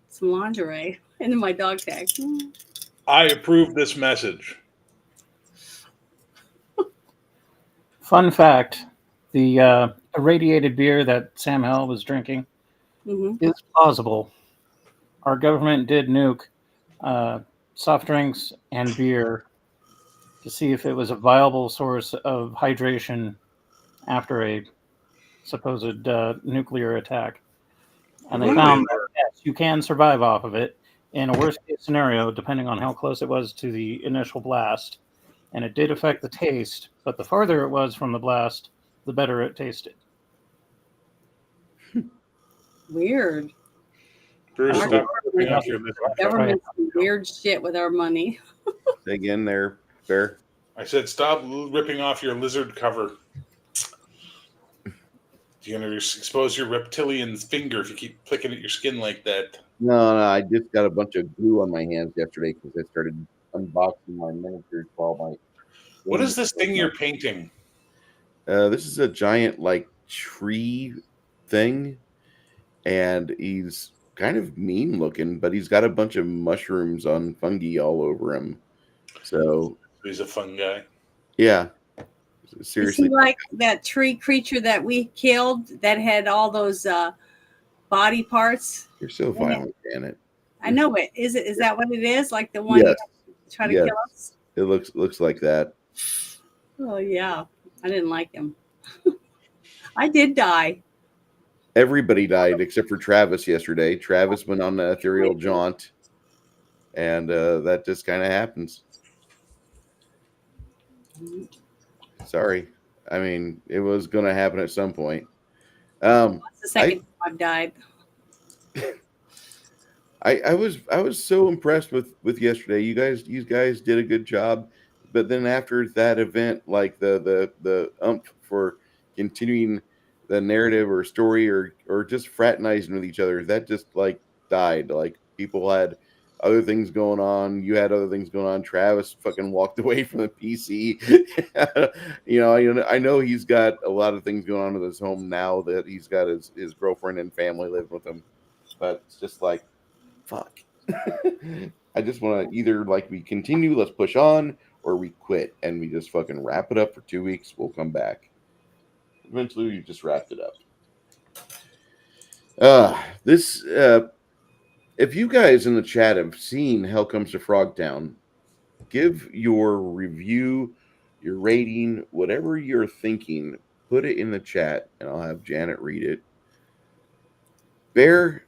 some lingerie, and then my dog tag. I approve this message. Fun fact: the irradiated beer that Sam Hell was drinking is plausible. Our government did nuke soft drinks and beer to see if it was a viable source of hydration after a supposed nuclear attack. And they found that yes, you can survive off of it in a worst case scenario, depending on how close it was to the initial blast. And it did affect the taste, but the farther it was from the blast, the better it tasted. Weird. Bruce, Our stop ripping off your government's weird shit with our money. Again, there, Bear. I said, stop ripping off your lizard cover. You're going to expose your reptilian finger if you keep flicking at your skin like that. No, I just got a bunch of glue on my hands yesterday because I started unboxing my miniatures while my. What is this thing you're painting? This is a giant tree thing, and he's kind of mean looking, but he's got a bunch of mushrooms on fungi all over him. So he's a fun guy. Yeah. Seriously. Is he like that tree creature that we killed that had all those body parts? You're so violent, Janet. I know it. Is that what it is? Like the one trying to kill us? It looks like that. Oh yeah. I didn't like him. I did die. Everybody died except for Travis yesterday. Travis went on an ethereal jaunt, and that just kind of happens. Sorry. I mean, it was going to happen at some point. That's the second time I've died. I was so impressed with yesterday. You guys did a good job, but then after that event, like the umph for continuing the narrative or story or just fraternizing with each other, that just died. Like people had other things going on. You had other things going on. Travis fucking walked away from the PC. I know he's got a lot of things going on with his home now that he's got his girlfriend and family living with him, but it's just like, fuck. I just want to either we continue, let's push on, or we quit and we just fucking wrap it up for 2 weeks. We'll come back. Eventually, we just wrapped it up. If you guys in the chat have seen Hell Comes to Frogtown, give your review, your rating, whatever you're thinking, put it in the chat and I'll have Janet read it. Bear,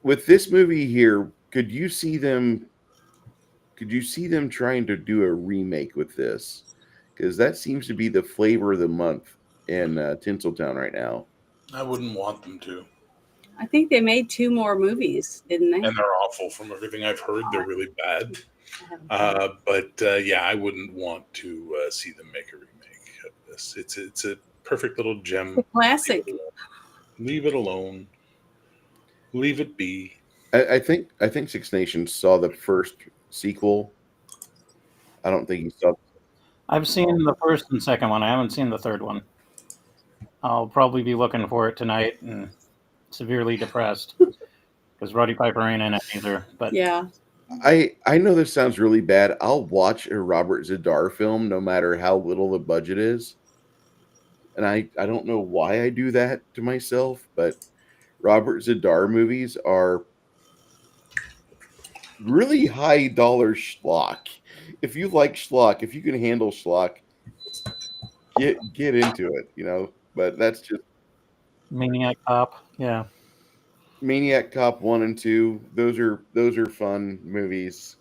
with this movie here, could you see them trying to do a remake with this? Because that seems to be the flavor of the month in Tinseltown right now. I wouldn't want them to. I think they made 2 more movies, didn't they? And they're awful. From everything I've heard, they're really bad. But I wouldn't want to see them make a remake of this. It's a perfect little gem. It's a classic. Leave it alone. Leave it be. I think Six Nations saw the first sequel. I don't think he saw. I've seen the first and second one. I haven't seen the third one. I'll probably be looking for it tonight and severely depressed because Roddy Piper ain't in it either. But yeah, I know this sounds really bad. I'll watch a Robert Z'Dar film no matter how little the budget is, and I don't know why I do that to myself, but Robert Z'Dar movies are really high dollar schlock. If you like schlock, if you can handle schlock, get into it, you know. But that's just Maniac Cop. Yeah. Maniac Cop 1 and 2. Those are fun movies.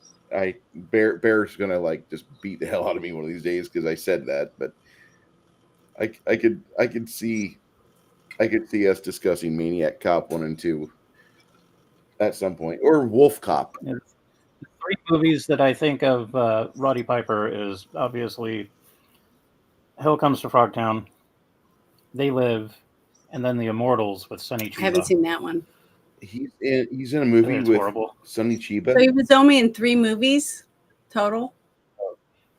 Bear's gonna like just beat the hell out of me one of these days because I said that, but I could see us discussing Maniac Cop 1 and 2 at some point, or Wolf Cop. It's the three movies that I think of Roddy Piper is obviously Hell Comes to Frogtown, They Live, and then The Immortals with Sonny I haven't Chiba. seen that one. He's in a movie It's with horrible. Sonny So Chiba. he was only in 3 movies total.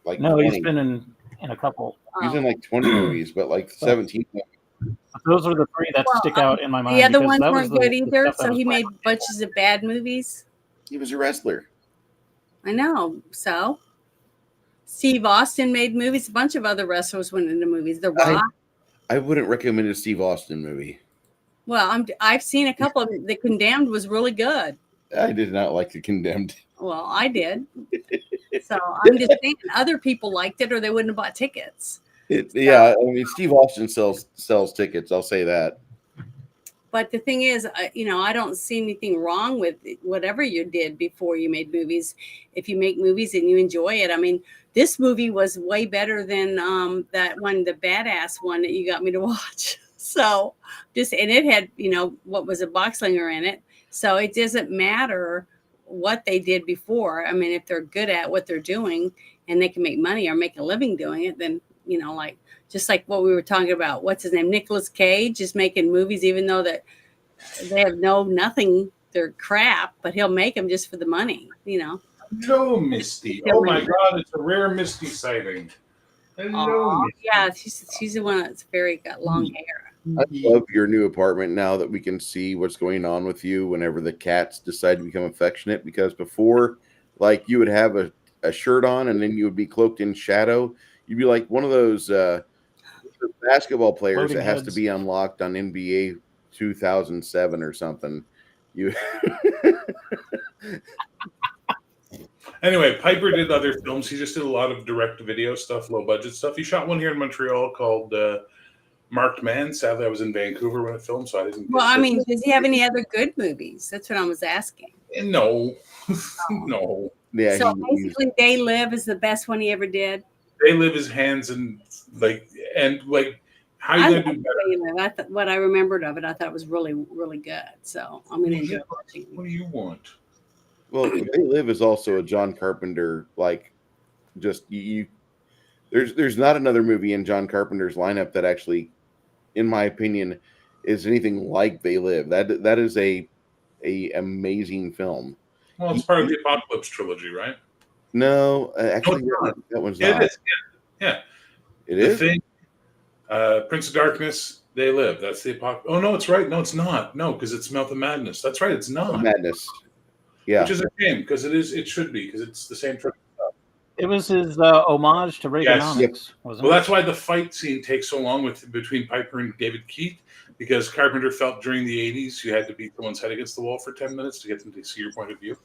Like No, 20. he's been in a couple. He's in Oh. like 20 movies, but like 17. But those are the three that Well, stick out in my the mind other because ones that was weren't good the either. stuff that So was he playing made on cable. bunches of bad movies. He was a wrestler. I know. So Steve Austin made movies. A bunch of other wrestlers went into movies. The Rock. I wouldn't recommend a Steve Austin movie. Well, I've seen a couple of them. The Condemned was really good. I did not like The Condemned. Well, I did. So I'm just saying other people liked it or they wouldn't have bought tickets. Yeah, I mean, Steve Austin sells tickets. I'll say that. But the thing is, I don't see anything wrong with whatever you did before you made movies. If you make movies and you enjoy it, I mean, this movie was way better than that one, the Badass one that you got me to watch. So and it had, what was a boxlinger in it. So it doesn't matter what they did before. I mean, if they're good at what they're doing and they can make money or make a living doing it, then, just like what we were talking about, what's his name? Nicolas Cage is making movies, even though that they have nothing, they're crap, but he'll make them just for the money, Hello, Misty. Oh my God, it's a rare Misty sighting. Hello, Misty. Yeah, she's the one that's got long hair. I love your new apartment now that we can see what's going on with you whenever the cats decide to become affectionate. Because before, like, you would have a shirt on and then you would be cloaked in shadow. You'd be like one of those basketball players Floating that has to heads. be unlocked on NBA 2007 or something. You. Anyway, Piper did other films. He just did a lot of direct-to-video stuff, low-budget stuff. He shot one here in Montreal called Marked Man. Sadly, I was in Vancouver when it filmed, so I didn't. Well, I mean, does he have any other good movies? That's what I was asking. No, no. Yeah. So basically, They Live is the best one he ever did. They Live his hands and how you gonna do better? What I remembered of it, I thought was really, really good. So I'm going to enjoy watching it. What do you want? Well, They Live is also a John Carpenter, like, just you. There's not another movie in John Carpenter's lineup that actually, in my opinion, is anything like They Live. That is a amazing film. Well, it's part of the Apocalypse trilogy, right? No, actually, No, that one's It not. is. Yeah. It The is. Thing, Prince of Darkness, They Live. That's the Apocalypse. Oh no, it's right. No, it's not. No, because it's Mouth of Madness. That's right. It's not. Madness. Yeah. Which is a shame because it is. It should be because it's the same trilogy. It was his homage to Reaganomics, Yes. wasn't Well, it? that's why the fight scene takes so long between Piper and David Keith, because Carpenter felt during the 80s you had to beat someone's head against the wall for 10 minutes to get them to see your point of view.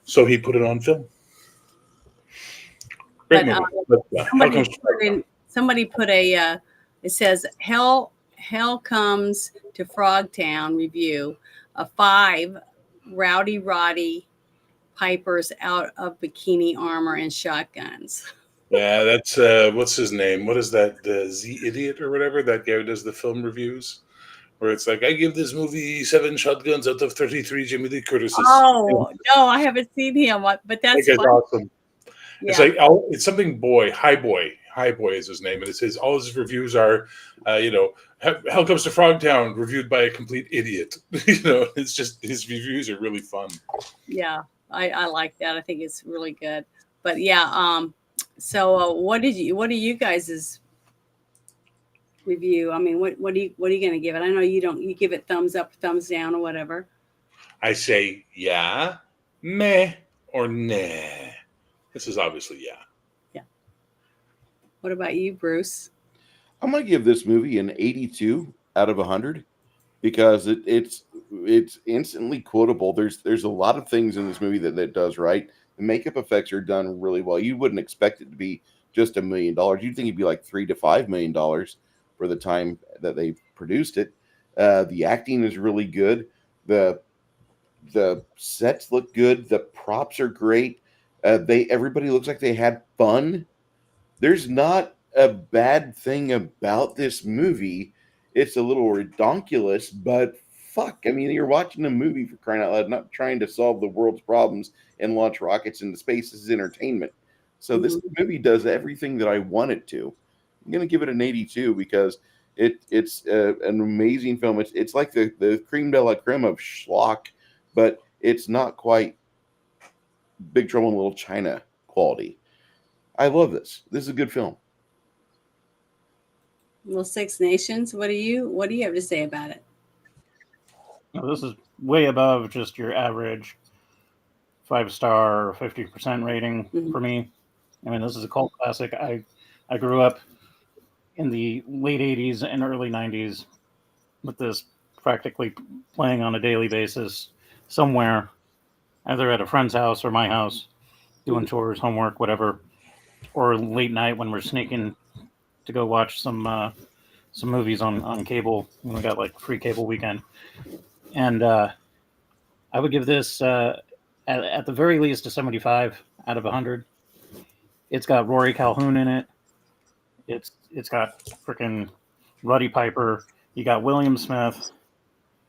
So he put it on film. Great movie. Somebody put it says Hell Comes to Frogtown review, a 5 Rowdy Roddy Pipers out of bikini armor and shotguns. Yeah, that's what's his name? What is that? The Z Idiot or whatever, that guy who does the film reviews, where it's like, I give this movie 7 shotguns out of 33 Jimmy Lee Curtis's. Oh no, I haven't seen him, but that's awesome. Yeah. It's like it's something High Boy is his name, and it says all his reviews are, Hell Comes to Frogtown reviewed by a complete idiot. It's just his reviews are really fun. Yeah, I like that. I think it's really good. But yeah, so what are you guys' review? I mean, what are you going to give it? I know you give it thumbs up, thumbs down, or whatever. I say yeah, meh, or nah. This is obviously yeah. Yeah. What about you, Bruce? I'm going to give this movie an 82 out of 100 because it's instantly quotable. There's a lot of things in this movie that does right. The makeup effects are done really well. You wouldn't expect it to be just $1 million. You'd think it'd be like $3 to $5 million for the time that they produced it. The acting is really good. The sets look good. The props are great. Everybody looks like they had fun. There's not a bad thing about this movie. It's a little redonkulous, but fuck. I mean, you're watching a movie, for crying out loud, not trying to solve the world's problems and launch rockets into space. This is entertainment. So this movie does everything that I want it to. I'm going to give it an 82 because it's an amazing film. It's like the creme de la creme of schlock, but it's not quite Big Trouble in Little China quality. I love this. This is a good film. Well, Six Nations, what do you have to say about it? Well, this is way above just your average 5-star or 50% rating for me. I mean, this is a cult classic. I grew up in the late 80s and early 90s with this practically playing on a daily basis somewhere, either at a friend's house or my house, doing chores, homework, whatever, or late night when we're sneaking to go watch some movies on cable when we got like free cable weekend. And I would give this at the very least a 75 out of 100. It's got Rory Calhoun in it. It's got freaking Roddy Piper. You got William Smith,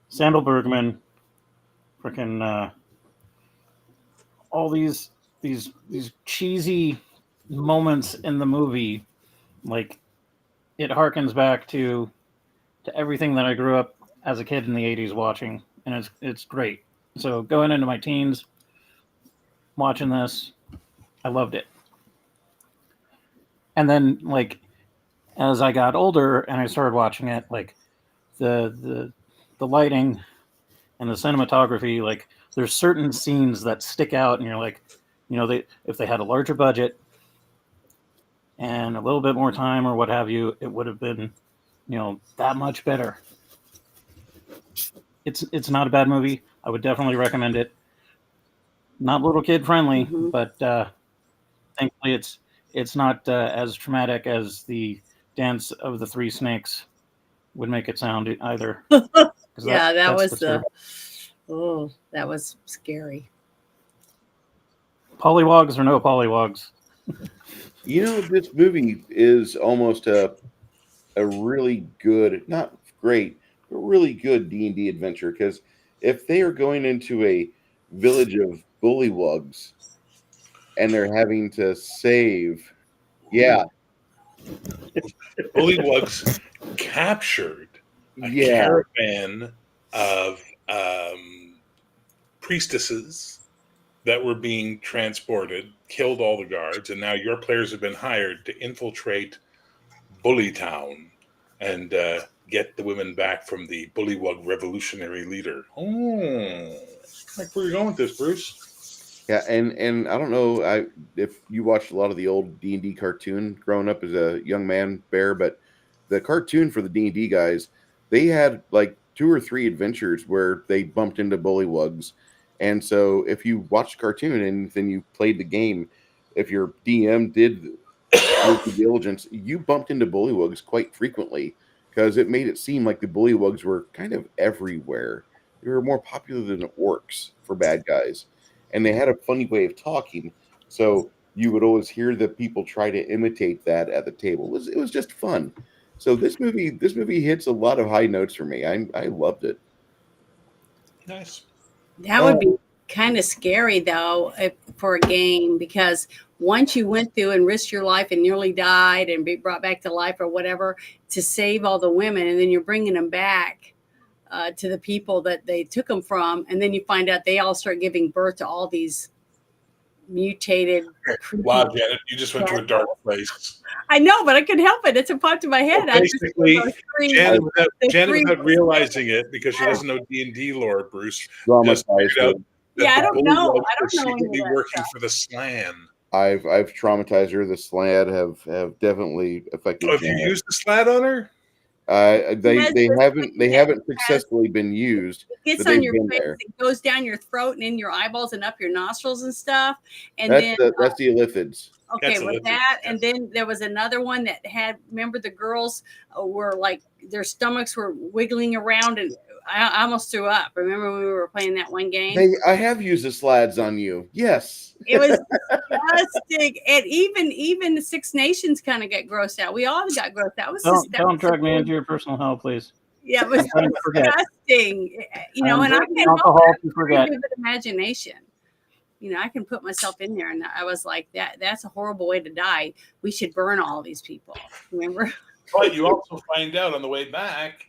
Sandal Bergman, freaking all these cheesy moments in the movie. Like, it harkens back to everything that I grew up as a kid in the 80s watching, and it's great. So going into my teens, watching this, I loved it. And then, like, as I got older and I started watching it, like the lighting and the cinematography, like there's certain scenes that stick out, and you're like, if they had a larger budget and a little bit more time or what have you, it would have been, that much better. It's not a bad movie. I would definitely recommend it. Not little kid friendly, but thankfully it's not as traumatic as the Dance of the Three Snakes would make it sound either. Yeah, that was scary. Polywogs or no polywogs? This movie is almost a really good, not great, but really good D&D adventure, because if they are going into a village of bullywugs and they're having to save, bullywugs captured a caravan of priestesses that were being transported, killed all the guards, and now your players have been hired to infiltrate Bullytown and get the women back from the bullywug revolutionary leader. Oh, like where you're going with this, Bruce? Yeah, and I don't know if you watched a lot of the old D&D cartoon growing up as a young man, Bear, but the cartoon for the D&D guys, they had like 2 or 3 adventures where they bumped into bullywugs. And so if you watched the cartoon and then you played the game, if your DM did due diligence, you bumped into bullywugs quite frequently because it made it seem like the bullywugs were kind of everywhere. They were more popular than orcs for bad guys. And they had a funny way of talking, so you would always hear the people try to imitate that at the table. It was just fun. So this movie hits a lot of high notes for me. I loved it. Nice. That would be kind of scary though for a game, because once you went through and risked your life and nearly died and be brought back to life or whatever to save all the women, and then you're bringing them back to the people that they took them from, and then you find out they all start giving birth to all these mutated. Wow, Janet, you just went to a dark place. I know, but I couldn't help it. It's a popped in my head. Well, basically, Janet, without realizing it, because she doesn't know D&D lore, Bruce, just figured out I don't know. I don't know. Secretly working for the Slan. I've traumatized her. The SLAD have definitely affected. Oh, have you used the SLAD on her? They haven't successfully been used, It gets but on they've your been face, there. it goes down your throat and in your eyeballs and up your nostrils and stuff. And then That's the elliphids. okay, That's with elliptic, that, yes. and then there was another one that had. Remember, the girls were like their stomachs were wiggling around, and I almost threw up. Remember when we were playing that one game? I have used the slides on you. Yes. It was disgusting, and even the Six Nations kind of got grossed out. We all got grossed out. It was Don't drag me into your personal hell, please. Yeah, it was I'm trying to forget. disgusting. You know, and I drinking can alcohol help to it. forget. Vivid imagination. You know, I can put myself in there, and I was like, that's a horrible way to die. We should burn all these people. Remember? But you also find out on the way back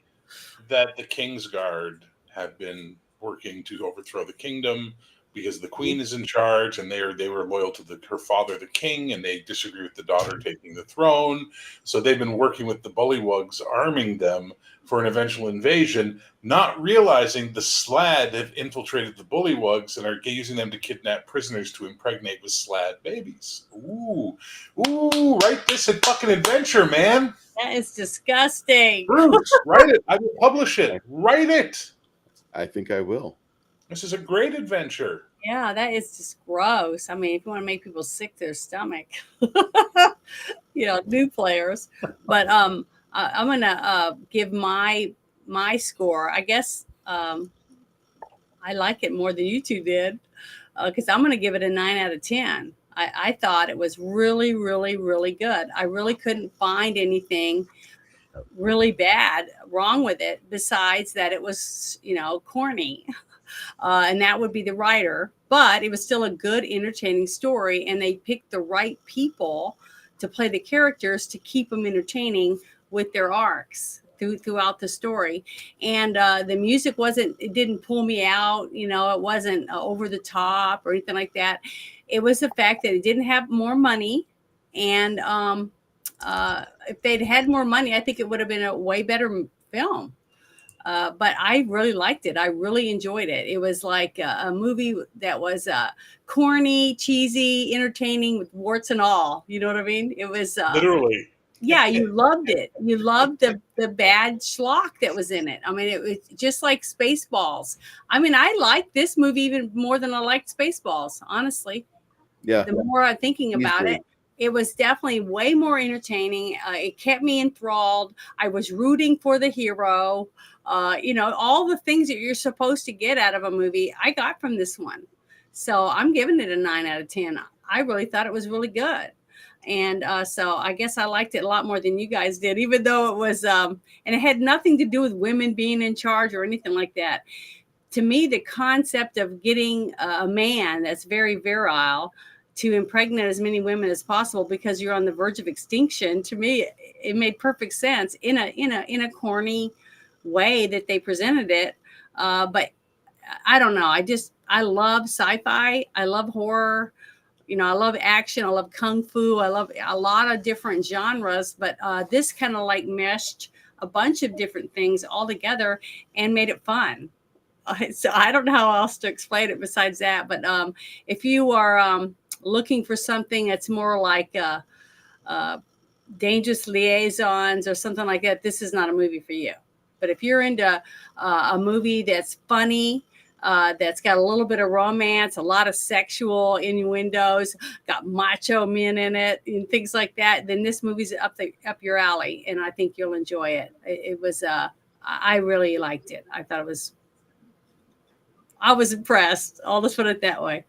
that the King's Guard have been working to overthrow the kingdom because the queen is in charge, and they were loyal to her father, the king, and they disagree with the daughter taking the throne. So they've been working with the Bullywugs, arming them for an eventual invasion, not realizing the Slad have infiltrated the Bullywugs and are using them to kidnap prisoners to impregnate with Slad babies. Ooh, write this in fucking adventure, man. That is disgusting. Bruce, write it. I will publish it. Write it. I think I will. This is a great adventure. Yeah, that is just gross. I mean, if you want to make people sick to their stomach, new players. But I'm gonna give my score. I guess I like it more than you two did, because I'm gonna give it a 9 out of 10. I thought it was really, really, really good. I really couldn't find anything really bad wrong with it besides that it was, corny. And that would be the writer, but it was still a good, entertaining story. And they picked the right people to play the characters to keep them entertaining with their arcs throughout the story. And the music it didn't pull me out. It wasn't over the top or anything like that. It was the fact that it didn't have more money. And if they'd had more money, I think it would have been a way better film. But I really liked it. I really enjoyed it. It was like a movie that was corny, cheesy, entertaining with warts and all. You know what I mean? It was literally. Yeah, you loved it. You loved the bad schlock that was in it. I mean, it was just like Spaceballs. I mean, I liked this movie even more than I liked Spaceballs, honestly. Yeah. The more I'm thinking about it, it was definitely way more entertaining. It kept me enthralled. I was rooting for the hero. All the things that you're supposed to get out of a movie, I got from this one. So I'm giving it a 9 out of 10. I really thought it was really good. And so I guess I liked it a lot more than you guys did, even though it was, and it had nothing to do with women being in charge or anything like that. To me, the concept of getting a man that's very virile to impregnate as many women as possible because you're on the verge of extinction, to me, it made perfect sense in a corny way that they presented it. But I don't know. I love sci-fi. I love horror. I love action. I love kung fu. I love a lot of different genres, but this kind of like meshed a bunch of different things all together and made it fun. So I don't know how else to explain it besides that. But if you are looking for something that's more like Dangerous Liaisons or something like that, this is not a movie for you. But if you're into a movie that's funny, that's got a little bit of romance, a lot of sexual innuendos, got macho men in it, and things like that, then this movie's up your alley, and I think you'll enjoy it. It was I really liked it. I was impressed. I'll just put it that way.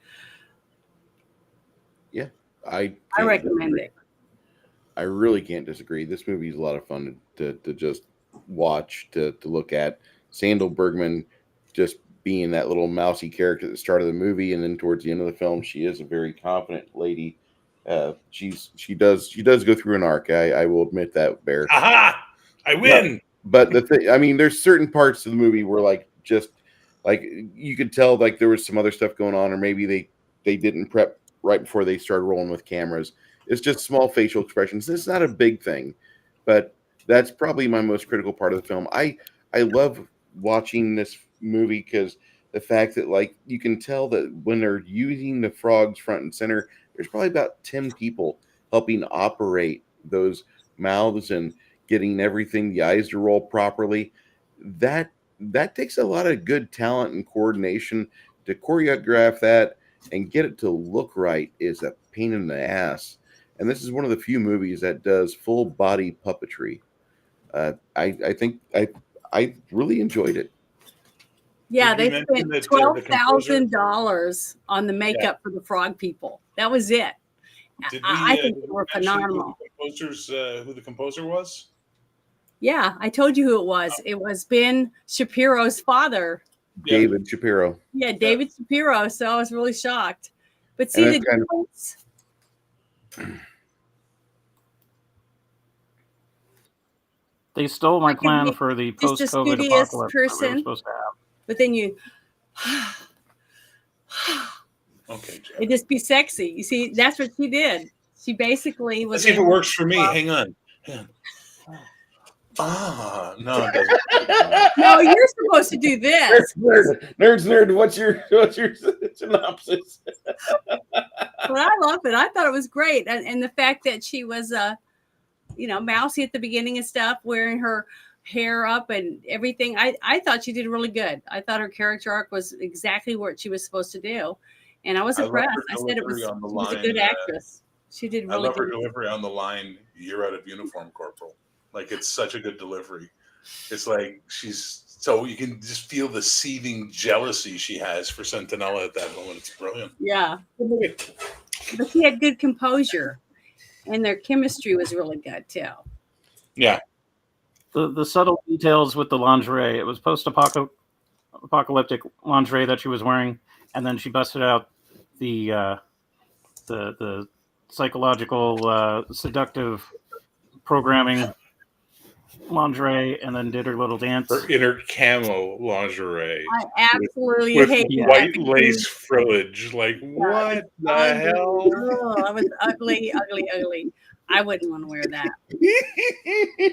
Yeah, I recommend it. I really can't disagree. This movie is a lot of fun to just watch, to look at. Sandal Bergman just being that little mousy character at the start of the movie, and then towards the end of the film, she is a very confident lady. She does go through an arc. I will admit that, Bear. Aha! I win. But the thing, I mean, there's certain parts of the movie where just you could tell there was some other stuff going on, or maybe they didn't prep right before they started rolling with cameras. It's just small facial expressions. It's not a big thing, but that's probably my most critical part of the film. I love watching this movie because the fact that you can tell that when they're using the frogs front and center, there's probably about 10 people helping operate those mouths and getting everything, the eyes to roll properly. That takes a lot of good talent and coordination to choreograph that and get it to look right is a pain in the ass. And this is one of the few movies that does full body puppetry. I think I really enjoyed it. Yeah, Did we they mention spent that, the composer- $12,000 on the makeup for the frog people. That was it. Did I we, think did they we were mention phenomenal. who the composer was? Yeah, I told you who it was. It was Ben Shapiro's father. Yeah. David Shapiro. Yeah, David Shapiro. So I was really shocked. But see And the that's kind of- difference. They stole my I can plan make for the just a post-COVID studious apocalypse that we were person. supposed to have. But then you Okay, Jared. it just be sexy. You see, that's what she did. She basically was Let's see if it able works for me. to- Hang on. No, it doesn't. No, you're supposed to do this. Nerd. What's your synopsis? But I love it. I thought it was great. And the fact that she was mousy at the beginning and stuff, wearing her hair up and everything. I thought she did really good. I thought her character arc was exactly what she was supposed to do. And I was I love impressed. her I said delivery on the she was a line, good actress. She did I really love her good. delivery on the line, "You're out of uniform, Corporal." Like, it's such a good delivery. It's like so you can just feel the seething jealousy she has for Sentinella at that moment. It's brilliant. Yeah. But she had good composure. And their chemistry was really good too. Yeah. The subtle details with the lingerie. It was post-apocalyptic lingerie that she was wearing, and then she busted out the psychological seductive programming lingerie, and then did her little dance. Her inner camo lingerie I absolutely with hate white that. lace frillage. Like, what the hell? Oh, I was ugly. I wouldn't want to wear that.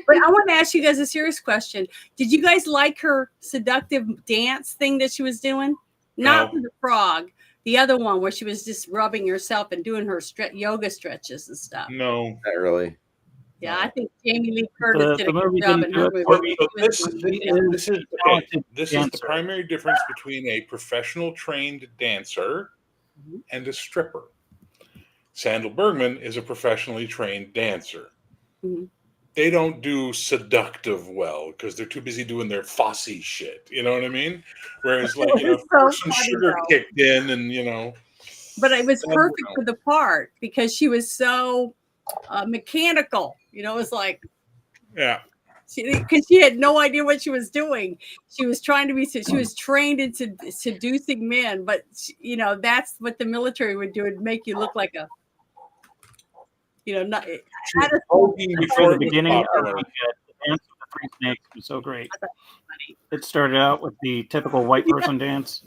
But I want to ask you guys a serious question. Did you guys like her seductive dance thing that she was doing? Not No. for the frog. The other one where she was just rubbing herself and doing her yoga stretches and stuff. No. Not really. Yeah, No. I think Jamie Lee Curtis did a movie good job didn't in her do it movie. for me. So this is the dancer. primary difference between a professional trained dancer and a stripper. Sandal Bergman is a professionally trained dancer. Mhm. They don't do seductive well because they're too busy doing their Fosse shit. You know what I mean? Whereas, like, It's so some funny, sugar though. kicked in, and But it was I don't perfect know. for the part because she was so mechanical. It was like Yeah. because she had no idea what she was doing. She was trying to be. She was trained into seducing men, but that's what the military would do. It'd make you look like a, not. She was voguing before the it was beginning of popular. the dance with the three snakes was so great. It started out with the typical white person dance.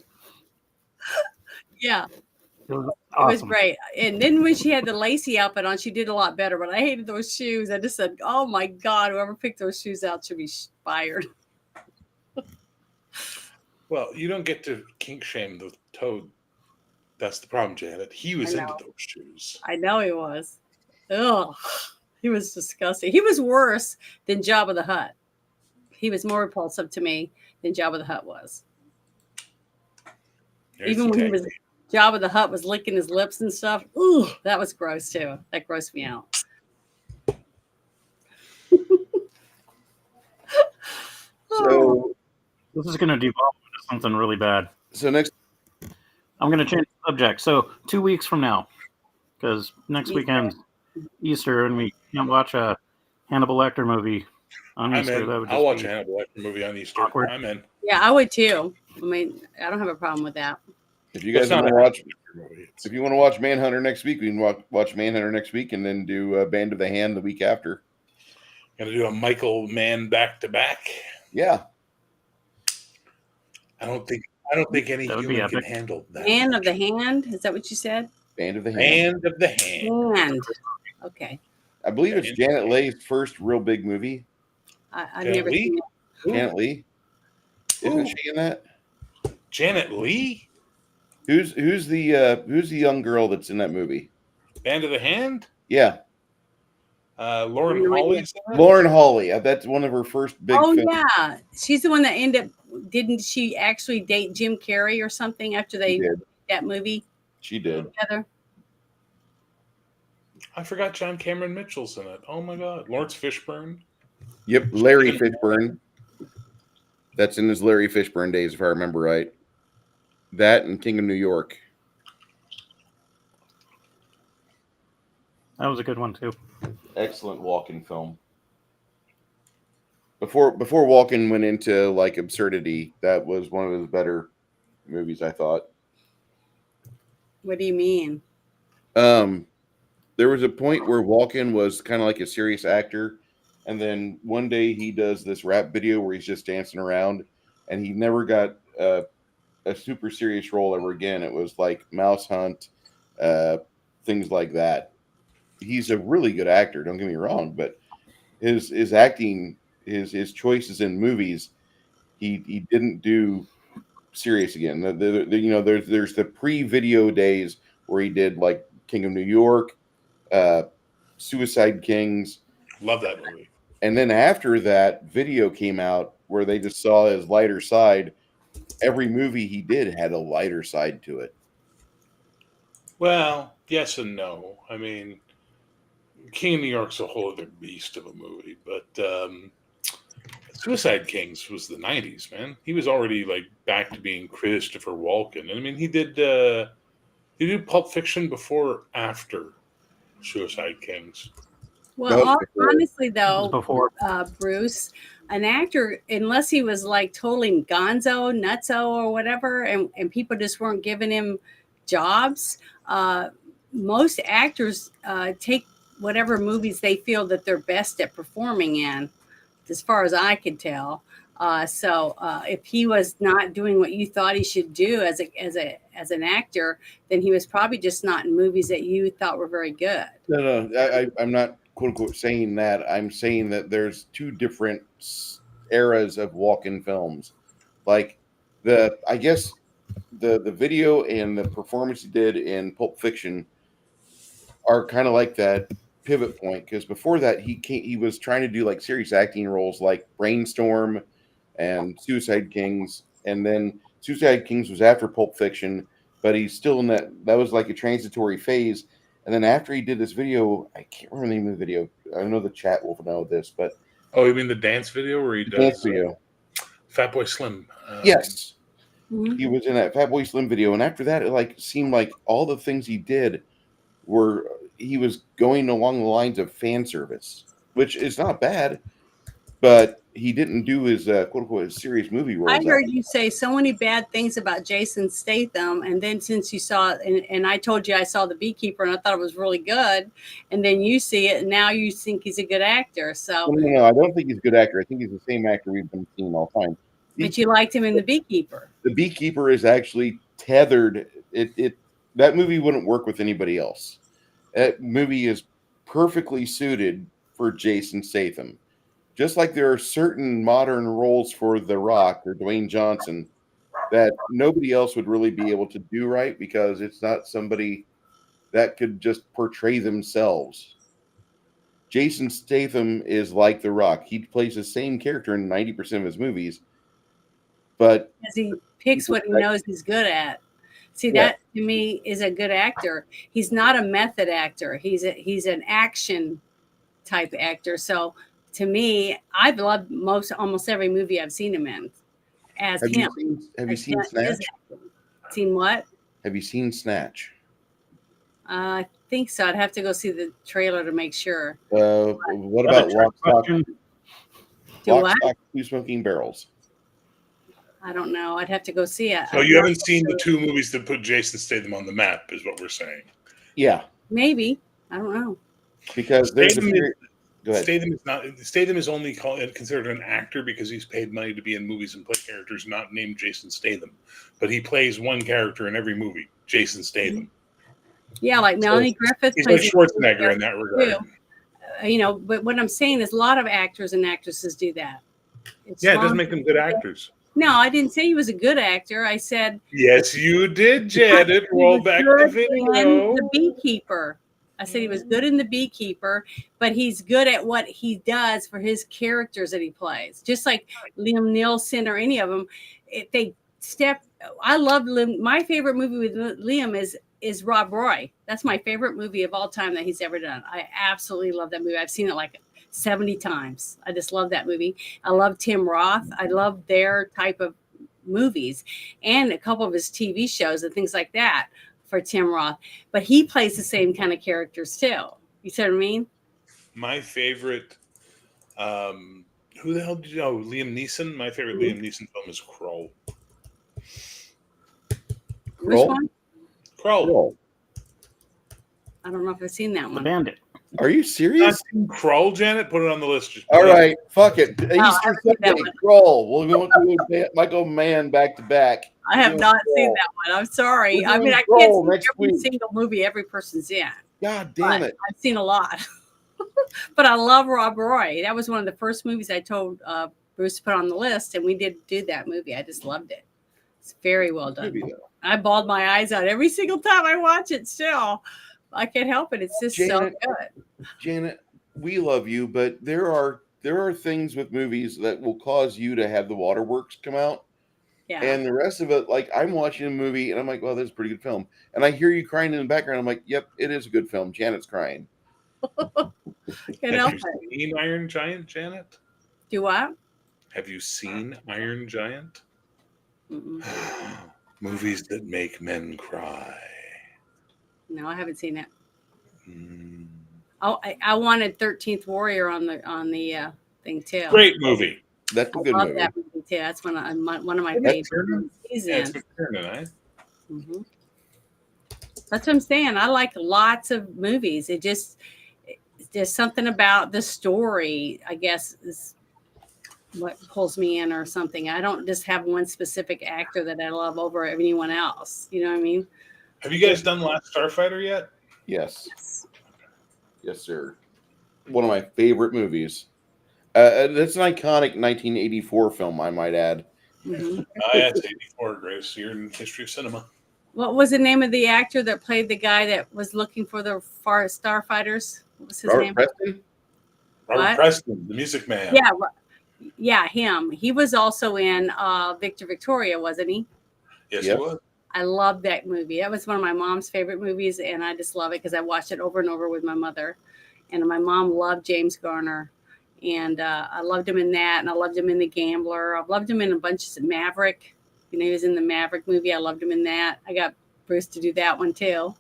Yeah, It was it was awesome. great. And then when she had the lacy outfit on, she did a lot better. But I hated those shoes. I just said, "Oh my God, whoever picked those shoes out should be fired." Well, you don't get to kink shame the toad. That's the problem, Janet. He was I into know. those shoes. I know he was. Ugh, he was disgusting. He was worse than Jabba the Hutt. He was more repulsive to me than Jabba the Hutt was. There's Even when integrity. Jabba the Hutt was licking his lips and stuff. Ooh, that was gross too. That grossed me out. So This is going to devolve into something really bad. next, I'm going to change the subject. So 2 weeks from now, because next Easter. weekend's Easter, and we can't watch a Hannibal Lecter movie on I'm Easter. in. That would I'll just watch be a Hannibal Lecter movie on Easter. awkward. I'm in. Yeah, I would too. I mean, I don't have a problem with that. if you guys It's not want a to watch, Hannibal movie. if you want to watch Manhunter next week, we can watch Manhunter next week, and then do Band of the Hand the week after. Gonna do a Michael Mann back to back. Yeah, I don't think any That would be human can epic. handle that. Man of the Hand? Is that what you said? Band of the Hand. Hand of the Hand. Hand. Okay. I believe it's Janet Leigh's first real big movie. I've Janet never Leigh? seen it. Janet Leigh, isn't Ooh. she in that? Janet Leigh? Who's the young girl that's in that movie? Band of the Hand? Yeah, Lauren Hawley. Lauren Hawley. That's one of her first big Oh films. yeah, she's the one that ended up. Didn't she actually date Jim Carrey or something after they did. that movie She did. together? I forgot John Cameron Mitchell's in it. Oh my God, Lawrence Fishburne. Yep, Larry Fishburne. That's in his Larry Fishburne days, if I remember right. That and King of New York. That was a good one too. Excellent Walken film. Before Walken went into like absurdity, that was one of his better movies, I thought. What do you mean? There was a point where Walken was kind of like a serious actor, and then one day he does this rap video where he's just dancing around, and he never got a super serious role ever again. It was like Mouse Hunt, things like that. He's a really good actor, don't get me wrong, but his acting, his choices in movies, he didn't do serious again. There's the pre-video days where he did like King of New York, Suicide Kings. Love that movie. And then after that, video came out where they just saw his lighter side. Every movie he did had a lighter side to it. Well, yes and no. I mean, King of New York's a whole other beast of a movie, but Suicide Kings was the 90s, man. He was already like back to being Christopher Walken. I mean, he did Pulp Fiction before or after Suicide Kings? Well, honestly, though, Before. Bruce, an actor, unless he was like totally gonzo, nutso, or whatever, and people just weren't giving him jobs, most actors take whatever movies they feel that they're best at performing in, as far as I can tell. So if he was not doing what you thought he should do as an actor, then he was probably just not in movies that you thought were very good. No, I'm not quote unquote saying that. I'm saying that there's two different eras of Walken films. Like I guess the video and the performance he did in Pulp Fiction are kind of like that pivot point, because before that he was trying to do like serious acting roles like Brainstorm and Suicide Kings, and then Suicide Kings was after Pulp Fiction, but he's still in that was like a transitory phase. And then after he did this video, I can't remember the name of the video. I know the chat will know this, but you mean the dance video where he does dance video? Fatboy Slim. Yes, Mm-hmm. he was in that Fatboy Slim video, and after that, it like seemed like all the things he did were he was going along the lines of fan service, which is not bad, but he didn't do his quote unquote serious movie roles. I heard you say so many bad things about Jason Statham, and then since you saw it, and I told you I saw The Beekeeper and I thought it was really good, and then you see it and now you think he's a good actor. So no, I don't think he's a good actor. I think he's the same actor we've been seeing all the time. but you liked him in The Beekeeper. The Beekeeper is actually tethered. That movie wouldn't work with anybody else. That movie is perfectly suited for Jason Statham. Just like there are certain modern roles for The Rock or Dwayne Johnson that nobody else would really be able to do right, because it's not somebody that could just portray themselves. Jason Statham is like The Rock. He plays the same character in 90% of his movies, but Because he picks what he knows he's good at. See, that to me is a good actor. He's not a method actor. He's an action type actor. So to me, I've loved almost every movie I've seen him in as him. Have you seen Snatch? Seen what? Have you seen Snatch? I think so. I'd have to go see the trailer to make sure. What about Lock, Stock, Two Smoking Barrels? I don't know. I'd have to go see it. So you haven't seen the two movies that put Jason Statham on the map, is what we're saying. Yeah. Maybe. I don't know. Because there's Statham is only considered an actor because he's paid money to be in movies and play characters not named Jason Statham. But he plays one character in every movie, Jason Statham. Yeah, like Melanie Griffith. He's like Schwarzenegger in that regard. But what I'm saying is a lot of actors and actresses do that. It doesn't make them good actors. No, I didn't say he was a good actor. I said... Yes, you did, Janet. Roll back the video. The Beekeeper. I said he was good in The Beekeeper, but he's good at what he does for his characters that he plays. Just like Liam Neeson or any of them, they step. I love Liam. My favorite movie with Liam is Rob Roy. That's my favorite movie of all time that he's ever done. I absolutely love that movie. I've seen it like 70 times. I just love that movie. I love Tim Roth. I love their type of movies and a couple of his TV shows and things like that for Tim Roth. But he plays the same kind of characters too. You see what I mean? My favorite, who the hell did you know? Liam Neeson. My favorite Liam Neeson film is Kroll. Which one? Kroll. I don't know if I've seen that The one. Bandit. Are you serious? Kroll, Janet? Put it on the list. Just All right, fuck it. Easter haven't seen that Sunday, one. Kroll. We'll go to Michael Mann back to back. I have not seen that one. I'm sorry. We're I mean, doing I Kroll can't see next every week. single movie every person's in. God damn But it. I've seen a lot. But I love Rob Roy. That was one of the first movies I told Bruce to put on the list, and we did do that movie. I just loved it. It's very well done. Movie, though. I bawled my eyes out every single time I watch it still. I can't help it. It's just Janet, so good. Janet, we love you, but there are things with movies that will cause you to have the waterworks come out. Yeah. And the rest of it, like I'm watching a movie and I'm like, well, that's a pretty good film. And I hear you crying in the background. I'm like, yep, it is a good film. Janet's crying. Can't help Have it. you seen Iron Giant, Janet? Do what? Have you seen Iron Giant? Mm-mm. Movies that make men cry. No, I haven't seen it. Mm. Oh, I wanted 13th Warrior on the thing too. Great movie. That's a I good love movie. that movie too. That's one of my That's favorite Turner? movies he's Yeah, in. it's McTiernan, eh? Mhm. That's what I'm saying. I like lots of movies. There's something about the story, I guess, is what pulls me in or something. I don't just have one specific actor that I love over anyone else. You know what I mean? Have you guys done Last Starfighter yet? Yes. Yes, sir. One of my favorite movies. That's an iconic 1984 film, I might add. Mhm. It's 84, greatest year in history of cinema. What was the name of the actor that played the guy that was looking for the starfighters? What was his Robert name? Preston? Robert What? Preston, the Music Man. Yeah, him. He was also in Victor Victoria, wasn't he? Yes, Yep. he was. I love that movie. That was one of my mom's favorite movies, and I just love it because I watched it over and over with my mother. And my mom loved James Garner, and I loved him in that, and I loved him in The Gambler. I've loved him in a bunch of Maverick. You know, he was in the Maverick movie. I loved him in that. I got Bruce to do that one too.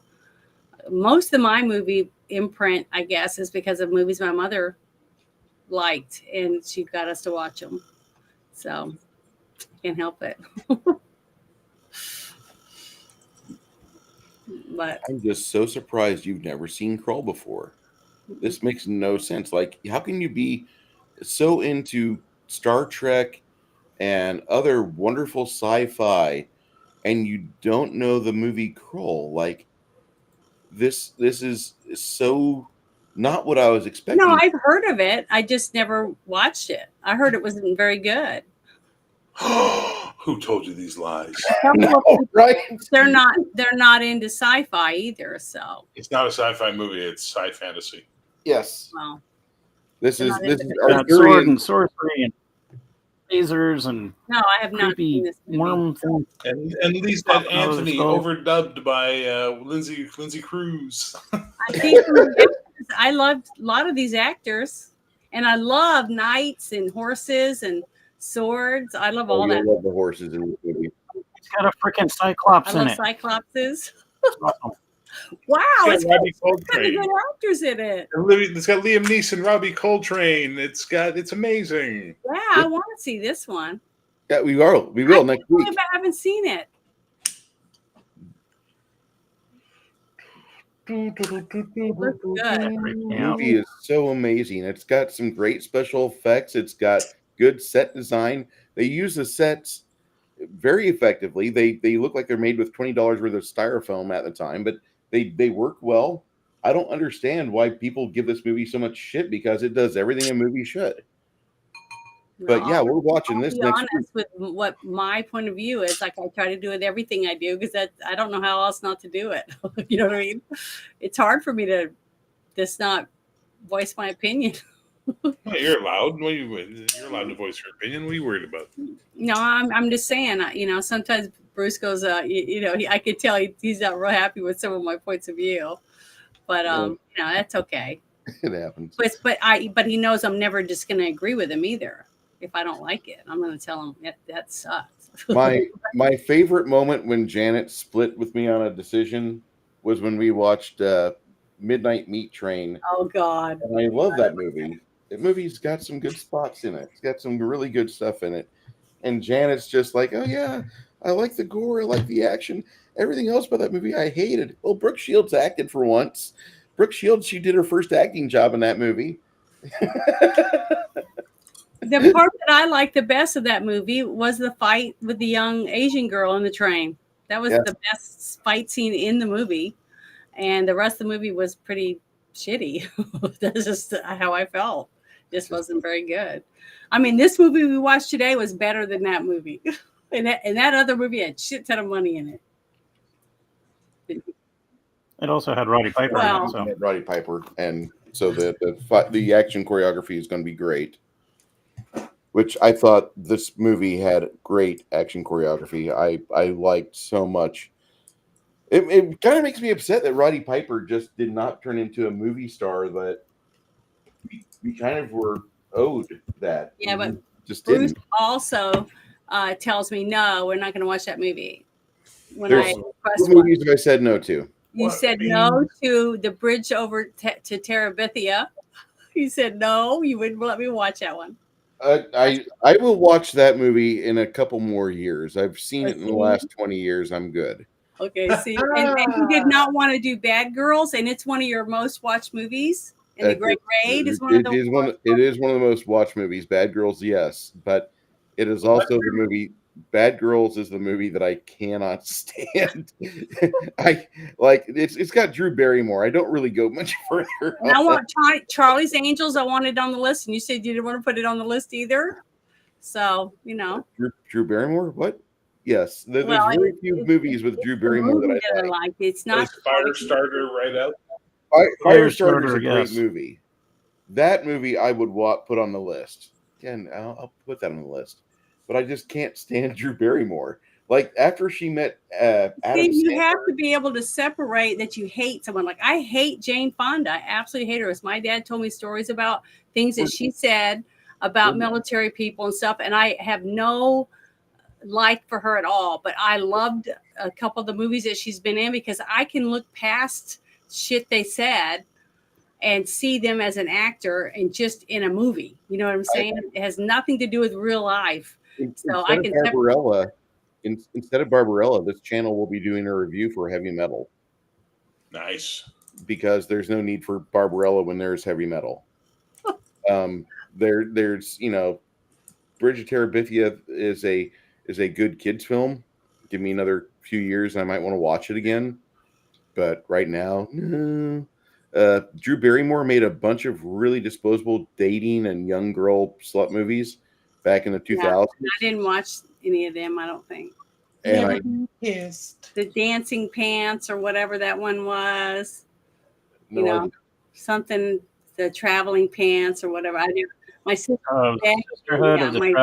Most of my movie imprint, I guess, is because of movies my mother liked, and she got us to watch them. So can't help it. But I'm just so surprised you've never seen Kroll before. This makes no sense. Like, how can you be so into Star Trek and other wonderful sci-fi and you don't know the movie Kroll? Like, this is so not what I was expecting. no, I've heard of it. I just never watched it. I heard it wasn't very good. Who told you these lies? No, right? They're not into sci-fi either. So It's not a sci-fi movie. It's sci fantasy. Yes. well, This They're is not this into is it. Got sword Arthurian. and sorcery and lasers and no, I have not seen creepy this movie. worm thing. And Lisa Popping out of the Anthony skull. overdubbed by Lindsay Cruz. I think I loved a lot of these actors, and I love knights and horses and swords. I love all Oh, that. you'll love the horses in this movie. It's got a freaking cyclops I in love it. cyclopses. Awesome. Wow, It's it's got got Robbie kind of Coltrane. good actors in it. It's got Liam Neeson, Robbie Coltrane. It's amazing. Yeah, I want to see this one. Yeah, we will. We will next week. I haven't seen it. Looks good. The Yeah. movie is so amazing. It's got some great special effects. It's got good set design. They use the sets very effectively. They look like they're made with $20 worth of styrofoam at the time, but they work well. I don't understand why people give this movie so much shit because it does everything a movie should. But yeah, we're watching this I'll be next week. honest with what my point of view is. Like I try to do with everything I do because I don't know how else not to do it. You know what I mean? It's hard for me to does not voice my opinion. Well, you're allowed. You're allowed to voice your opinion. What are you worried about? No, I'm just saying. Sometimes Bruce goes, I could tell he's not real happy with some of my points of view, but that's okay. It happens. But he knows I'm never just going to agree with him either. If I don't like it, I'm going to tell him that sucks. My favorite moment when Janet split with me on a decision was when we watched Midnight Meat Train. Oh God! And I love that movie. That movie's got some good spots in it. It's got some really good stuff in it. And Janet's just like, oh yeah, I like the gore, I like the action. Everything else about that movie I hated. Well, Brooke Shields acted for once. Brooke Shields, she did her first acting job in that movie. The part that I liked the best of that movie was the fight with the young Asian girl in the train. That was the best fight scene in the movie. And the rest of the movie was pretty shitty. That's just how I felt. Just wasn't very good. I mean, this movie we watched today was better than that movie. and that other movie had a shit ton of money in it. It also had Roddy Piper. Well, in it, so. Roddy Piper, and so the action choreography is going to be great. Which I thought this movie had great action choreography. I liked so much. It kind of makes me upset that Roddy Piper just did not turn into a movie star that we kind of were owed that. Yeah, but just Bruce didn't. also tells me, no, we're not going to watch that movie. When What movies have I said no to? You said no to The Bridge Over to Terabithia. You said no, you wouldn't let me watch that one. I will watch that movie in a couple more years. I've seen it in the last 20 years. I'm good. Okay, see, and you did not want to do Bad Girls, and it's one of your most watched movies. And The Great Raid is one of the it is one of the most watched movies. Bad Girls, yes, but it is also the movie. Bad Girls is the movie that I cannot stand. It's got Drew Barrymore. I don't really go much further. And I want Charlie's Angels. I want it on the list, and you said you didn't want to put it on the list either. So Drew Barrymore. What? Yes, there's very few movies with Drew Barrymore that I like. It's not Firestarter right out. Firestarter is a great movie. That movie I would put on the list. Again, I'll put that on the list. But I just can't stand Drew Barrymore. Like after she met Adam you Sandler, have to be able to separate that you hate someone. Like I hate Jane Fonda. I absolutely hate her. As my dad told me stories about things that she said about military people and stuff, and I have no like for her at all. But I loved a couple of the movies that she's been in because I can look past shit they said and see them as an actor and just in a movie. You know what I'm saying? It has nothing to do with real life. So I can instead of Barbarella, this channel will be doing a review for heavy metal. Nice. Because there's no need for Barbarella when there's heavy metal. There's Bridge of Terabithia is a good kids film. Give me another few years and I might want to watch it again. But right now, no. Drew Barrymore made a bunch of really disposable dating and young girl slut movies back in the 2000s. I didn't watch any of them, I don't think. And the Dancing Pants or whatever that one was. Something, the Traveling Pants or whatever. I do. My sister,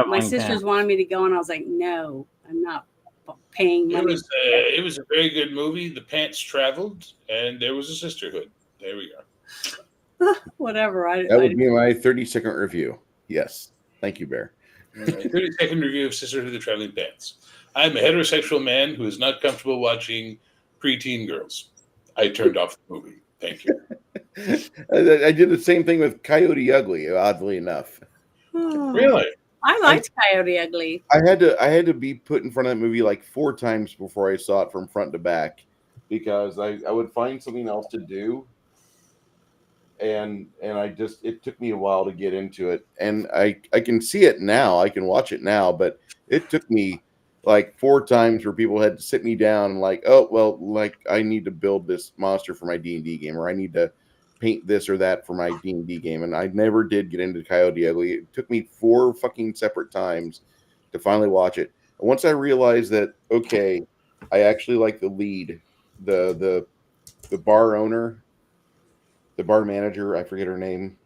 my sisters wanted me to go, and I was like, no, I'm not paying money. It was a very good movie. The pants traveled, and there was a sisterhood. There we go. Whatever. That would be my 30-second review. Yes. Thank you, Bear. 30-second review of Sisterhood of the Traveling Pants. I'm a heterosexual man who is not comfortable watching preteen girls. I turned off the movie. Thank you. I did the same thing with Coyote Ugly, oddly enough. Really? I liked Coyote Ugly. I had to be put in front of that movie like 4 times before I saw it from front to back because I would find something else to do. And it took me a while to get into it. And I can see it now. I can watch it now, but it took me like 4 times where people had to sit me down and like, oh, well, like I need to build this monster for my D&D game, or I need to paint this or that for my D&D game. And I never did get into Coyote Ugly. It took me 4 fucking separate times to finally watch it. And once I realized that, okay, I actually like the lead, the bar owner. the bar manager. I forget her name.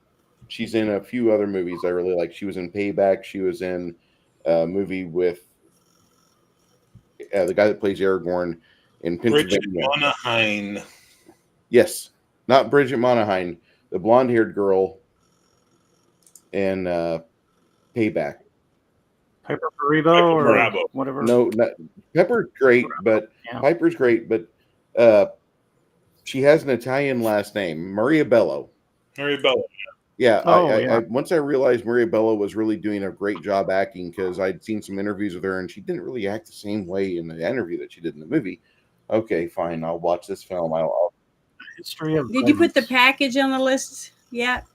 She's in a few other movies I really like. She was in Payback. She was in a movie with the guy that plays Aragorn in Bridget Pennsylvania. Monahan. Yes, not Bridget Monahan, the blonde-haired girl in Payback. Piper Perabo or Bravo. whatever. No, Pepper's great, but Yeah. Piper's great, but she has an Italian last name, Maria Bello. Mary Bella. Yeah, Oh, once I realized Maria Bello was really doing a great job acting because I'd seen some interviews with her and she didn't really act the same way in the interview that she did in the movie. Okay, fine, I'll watch this film. History of Did you put the Violence. package on the list yet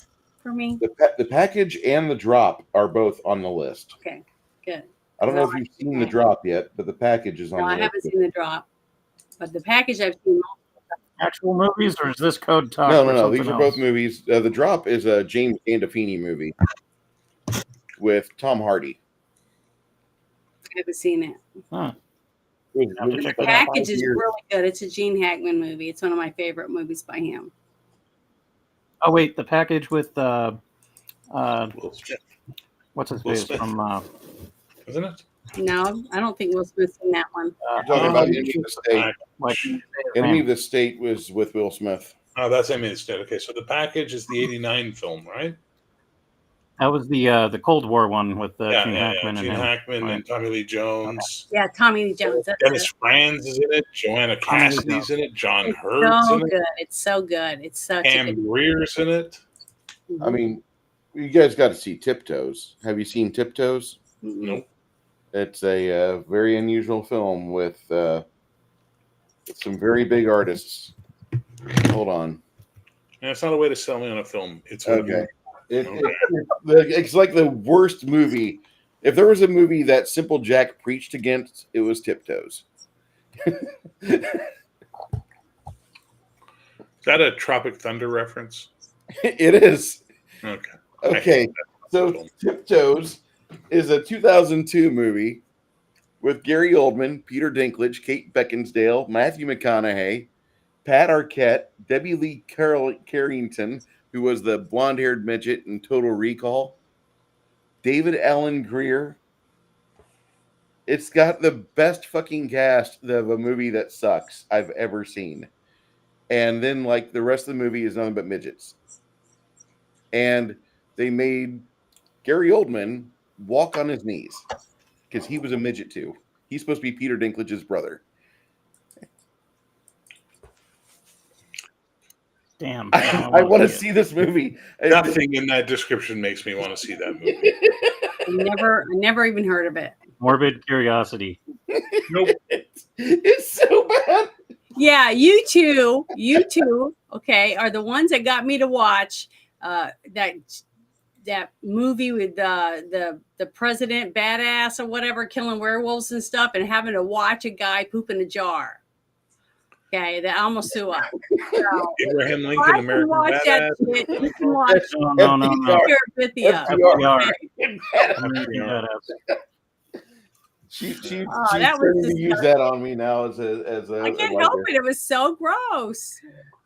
for me? The package and the drop are both on the list. Okay, good. I don't know if you've seen the drop yet, but the package is on No, the I list. haven't seen the drop, but the package I've seen. Actual movies, or is this code talk? No. These are both movies. The drop is a James Gandolfini movie with Tom Hardy. I haven't seen it. Huh. It was Have to released check like that out. Package 5 is years. really good. It's a Gene Hackman movie. It's one of my favorite movies by him. Oh wait, the package with Will Smith, what's his Will face Smith. from isn't it? No, I don't think Will Smith's in that one. You're talking about Enemy of the State. like Enemy of the State was with Will Smith. Oh, that's Enemy of the State. Okay, so the package is the '89 film, right? that was the Cold War one with Gene Hackman Gene and him. Hackman Right. and Tommy Lee Jones. Yeah, Tommy Lee Jones. That's Dennis it. Franz is in it. Joanna Tommy Lee Cassidy's in it. John It's Hurt's so in it. good. It's so good. It's such a Pam good. Greer's in it. I mean, you guys got to see Tiptoes. Have you seen Tiptoes? Nope. It's a very unusual film with some very big artists. Hold on. And it's not a way to sell me on a film. It's Okay. It's like the worst movie. If there was a movie that Simple Jack preached against, it was Tiptoes. Is that a Tropic Thunder reference? It is. Okay. Okay. So Tiptoes is a 2002 movie with Gary Oldman, Peter Dinklage, Kate Beckinsale, Matthew McConaughey, Pat Arquette, Debbie Lee Carrington, who was the blonde-haired midget in Total Recall, David Allen Greer. It's got the best fucking cast of a movie that sucks I've ever seen. And then, like, the rest of the movie is nothing but midgets. And they made Gary Oldman walk on his knees because he was a midget too. He's supposed to be Peter Dinklage's brother. Damn. I want to see this movie. Nothing in that description makes me want to see that movie. I never even heard of it. Morbid curiosity. Nope. It's so bad. Yeah, you two, okay, are the ones that got me to watch that movie with the president badass or whatever killing werewolves and stuff and having to watch a guy poop in a jar. Okay, that almost threw up. So, Abraham I Lincoln, can American watch that Badass. shit. You can watch No. Pure Bithia. FDR. FDR. She's that was starting to disgusting. use that on me now as a I can't help it. It was so gross.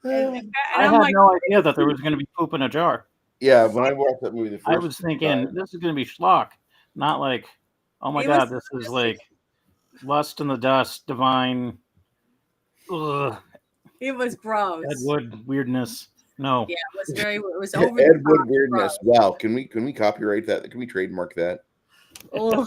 And I I'm had like, no idea that there was going to be poop in a jar. Yeah, when I watched that movie the first I was thinking time, this is going to be schlock, not like, oh my It god, was this is like lust in the dust, divine, ugh, it was gross. Ed Wood weirdness. No, Yeah, it was over Ed the Wood top weirdness. gross. Wow, can we copyright that? Can we trademark that? Ugh.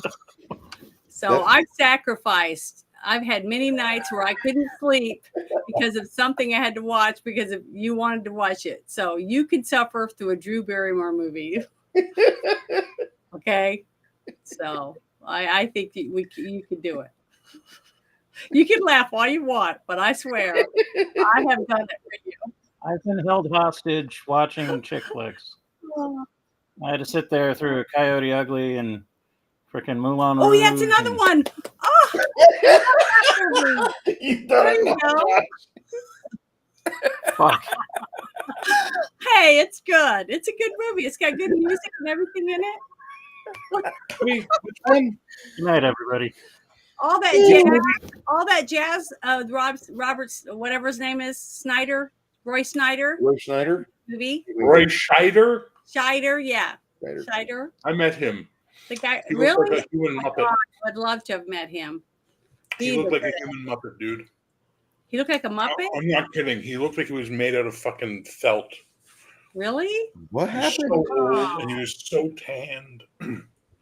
So I've sacrificed. I've had many nights where I couldn't sleep because of something I had to watch because of you wanted to watch it. So you could suffer through a Drew Barrymore movie. Okay. So I think you could do it. You can laugh all you want, but I swear I have done it for you. I've been held hostage watching chick flicks. I had to sit there through Coyote Ugly and freaking Moulin Rouge. Oh, yeah, it's another and- one. Oh, You've done there it you now, go. Josh. Fuck. Hey, it's good. It's a good movie. It's got good music and everything in it. Which one? Good night, everybody. All that jazz. Robert's whatever his name is, Roy Snyder. Roy Schneider? movie. Roy Scheider. Scheider, yeah. Scheider. Scheider. I met him. The guy, He looked really? like a human Oh my Muppet. God, I'd love to have met him. He looked like a human Muppet, dude. He looked like a Muppet? I'm not kidding. He looked like he was made out of fucking felt. Really? What He was happened? so old and he was so tanned.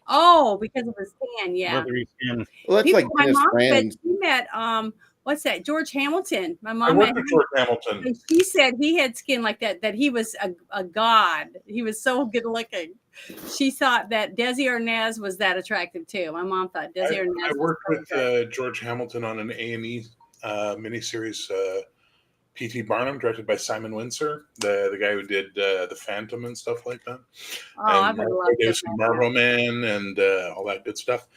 Oh, because of his tan, yeah. Leathery skin. Well, that's People, like my Dennis mom said Franz. she met what's that? George Hamilton. My I mom worked met with him, George Hamilton. and she said he had skin like that, that he was a god. He was so good looking. She thought that Desi Arnaz was that attractive too. My mom thought Desi Arnaz I was worked so with good. George Hamilton on an A&E miniseries, P.T. Barnum, directed by Simon Windsor, the guy who did The Phantom and stuff like that. Oh, I And would love to. Davis and Marlboro Man and all that good stuff.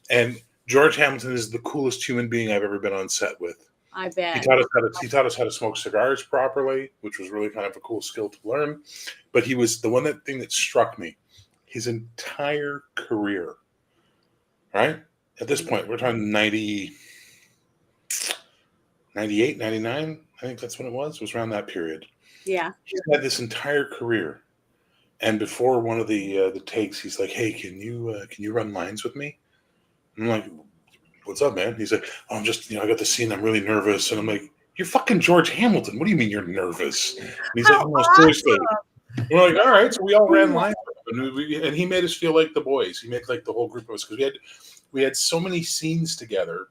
And George Hamilton is the coolest human being I've ever been on set with. I bet. He taught us how to smoke cigars properly, which was really kind of a cool skill to learn. But he was the thing that struck me. His entire career, right? At this point, we're talking 90, 98, 99. I think that's when it was. It was around that period. Yeah. He's had this entire career. And before one of the takes, he's like, "Hey, can you run lines with me?" And I'm like, "What's up, man?" He's like, "Oh, I'm just, I got the scene. I'm really nervous." And I'm like, "You're fucking George Hamilton. What do you mean you're nervous?" And he's like, "No, seriously." And we're like, "All right." So we all ran lines, and he made us feel like the boys. He made like the whole group of us, because we had so many scenes together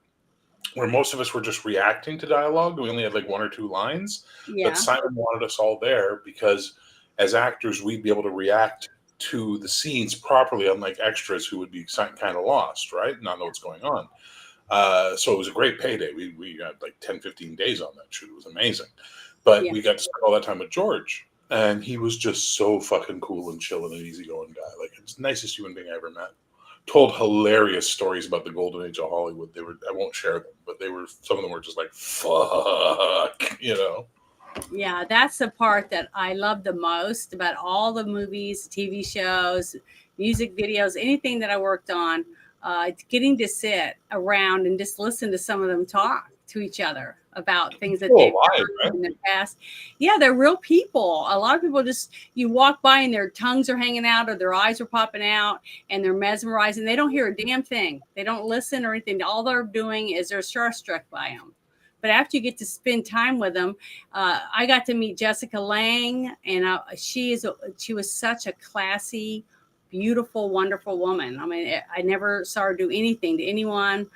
where most of us were just reacting to dialogue. We only had like one or two lines, Yeah. but Simon wanted us all there because as actors, we'd be able to react to the scenes properly, unlike extras who would be kind of lost, right? Not know what's going on. So it was a great payday. We got like 10, 15 days on that shoot. It was amazing. But we got to spend all that time with George. And he was just so fucking cool and chill and an easygoing guy. Like, it's the nicest human being I ever met. Told hilarious stories about the golden age of Hollywood. I won't share them, but some of them were just like, fuck, Yeah, that's the part that I love the most about all the movies, TV shows, music videos, anything that I worked on. Getting to sit around and just listen to some of them talk to each other about things that they've done in the past. Yeah, they're real people. A lot of people you walk by and their tongues are hanging out or their eyes are popping out and they're mesmerized and they don't hear a damn thing. They don't listen or anything. All they're doing is they're starstruck by them. But after you get to spend time with them, I got to meet Jessica Lange, and she was such a classy, beautiful, wonderful woman. I mean, I never saw her do anything to anyone.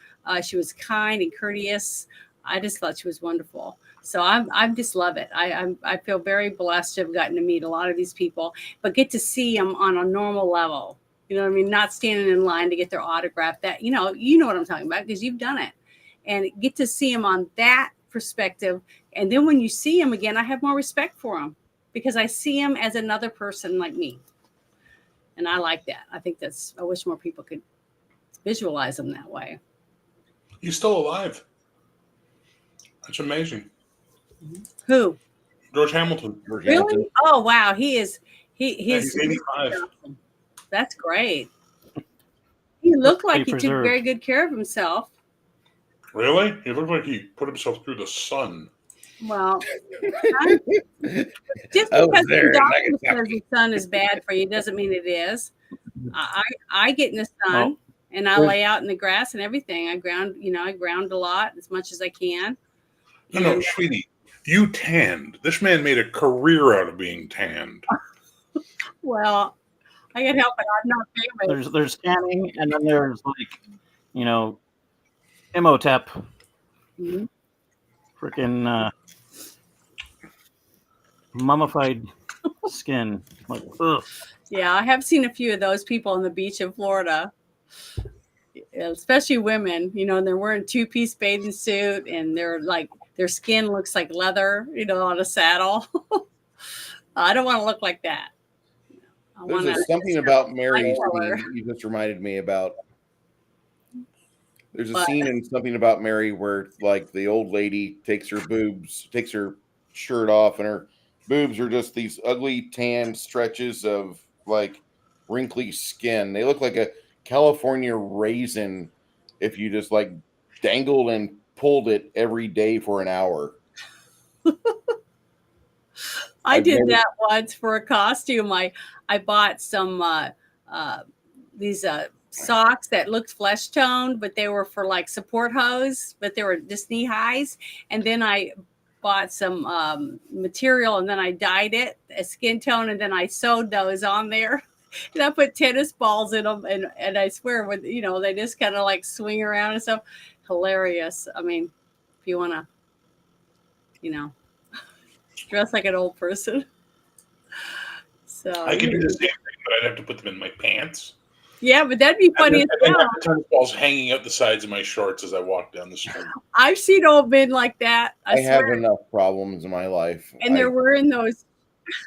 She was kind and courteous. I just thought she was wonderful. So I just love it. I feel very blessed to have gotten to meet a lot of these people, but get to see them on a normal level. You know what I mean? Not standing in line to get their autograph. That you know what I'm talking about because you've done it. And get to see them on that perspective. And then when you see them again, I have more respect for them because I see them as another person like me. And I like that. I think I wish more people could visualize them that way. He's still alive. That's amazing. Who? George Hamilton. Really? Oh, wow. He's 85. That's great. He looked like he took very good care of himself. Really? He looked like he put himself through the sun. Well, just because the doctor says the sun is bad for you doesn't mean it is. I get in the sun and I lay out in the grass and everything. I ground a lot as much as I can. No, sweetie, you tanned. This man made a career out of being tanned. Well, I can't help it. I'm not famous. There's scanning, and then there's Imhotep. Mm-hmm. Freaking mummified skin. Like, ugh. Yeah, I have seen a few of those people on the beach in Florida, especially women, and they're wearing two-piece bathing suit and their skin looks like leather, on a saddle. I don't want to look like that. There's something about Mary you just reminded me about. There's a scene in Something About Mary where like the old lady takes her shirt off and her boobs are just these ugly tan stretches of like wrinkly skin. They look like a California raisin if you just like dangled and pulled it every day for an hour. I I've did never- that once for a costume. I bought some these socks that looked flesh toned, but they were for like support hose, but they were just knee highs. And then I bought some material, and then I dyed it a skin tone, and then I sewed those on there. And I put tennis balls in them, and I swear, with they just kind of like swing around and stuff. Hilarious. I mean, if you want to, dress like an old person. So I could do the same thing, but I'd have to put them in my pants. yeah, but that'd be funny as And then well. have the tennis balls hanging out the sides of my shorts as I walk down the street. I've seen old men like that. I have swear. enough problems in my life. And they're wearing those.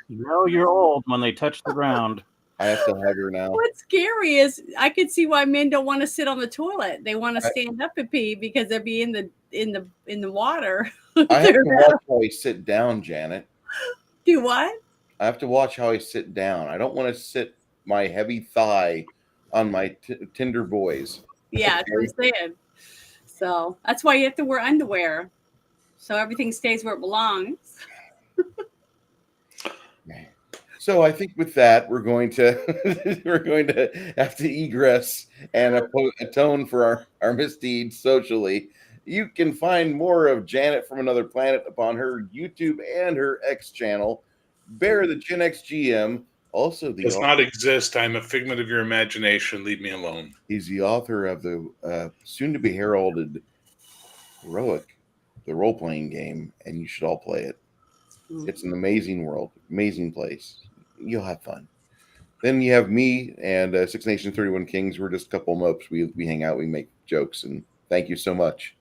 You know you're old when they touch the ground. I have to hug her now. What's scary is I could see why men don't want to sit on the toilet. They want to stand up and pee because they'll be in the water. I have to watch how I sit down, Janet. Do what? I have to watch how I sit down. I don't want to sit my heavy thigh on my Tinder boys. Yeah, that's what I'm saying. So that's why you have to wear underwear, so everything stays where it belongs. So I think with that, we're going to have to egress and atone for our misdeeds socially. You can find more of Janet from Another Planet upon her YouTube and her X channel, Bear the Gen X GM. Also, Does not exist. I'm a figment of your imagination. Leave me alone. He's the author of the soon-to-be heralded Heroic, the role-playing game, and you should all play it. It's an amazing world, amazing place. You'll have fun. Then you have me and Six Nations 31 Kings. We're just a couple of mopes. We hang out, we make jokes, and thank you so much.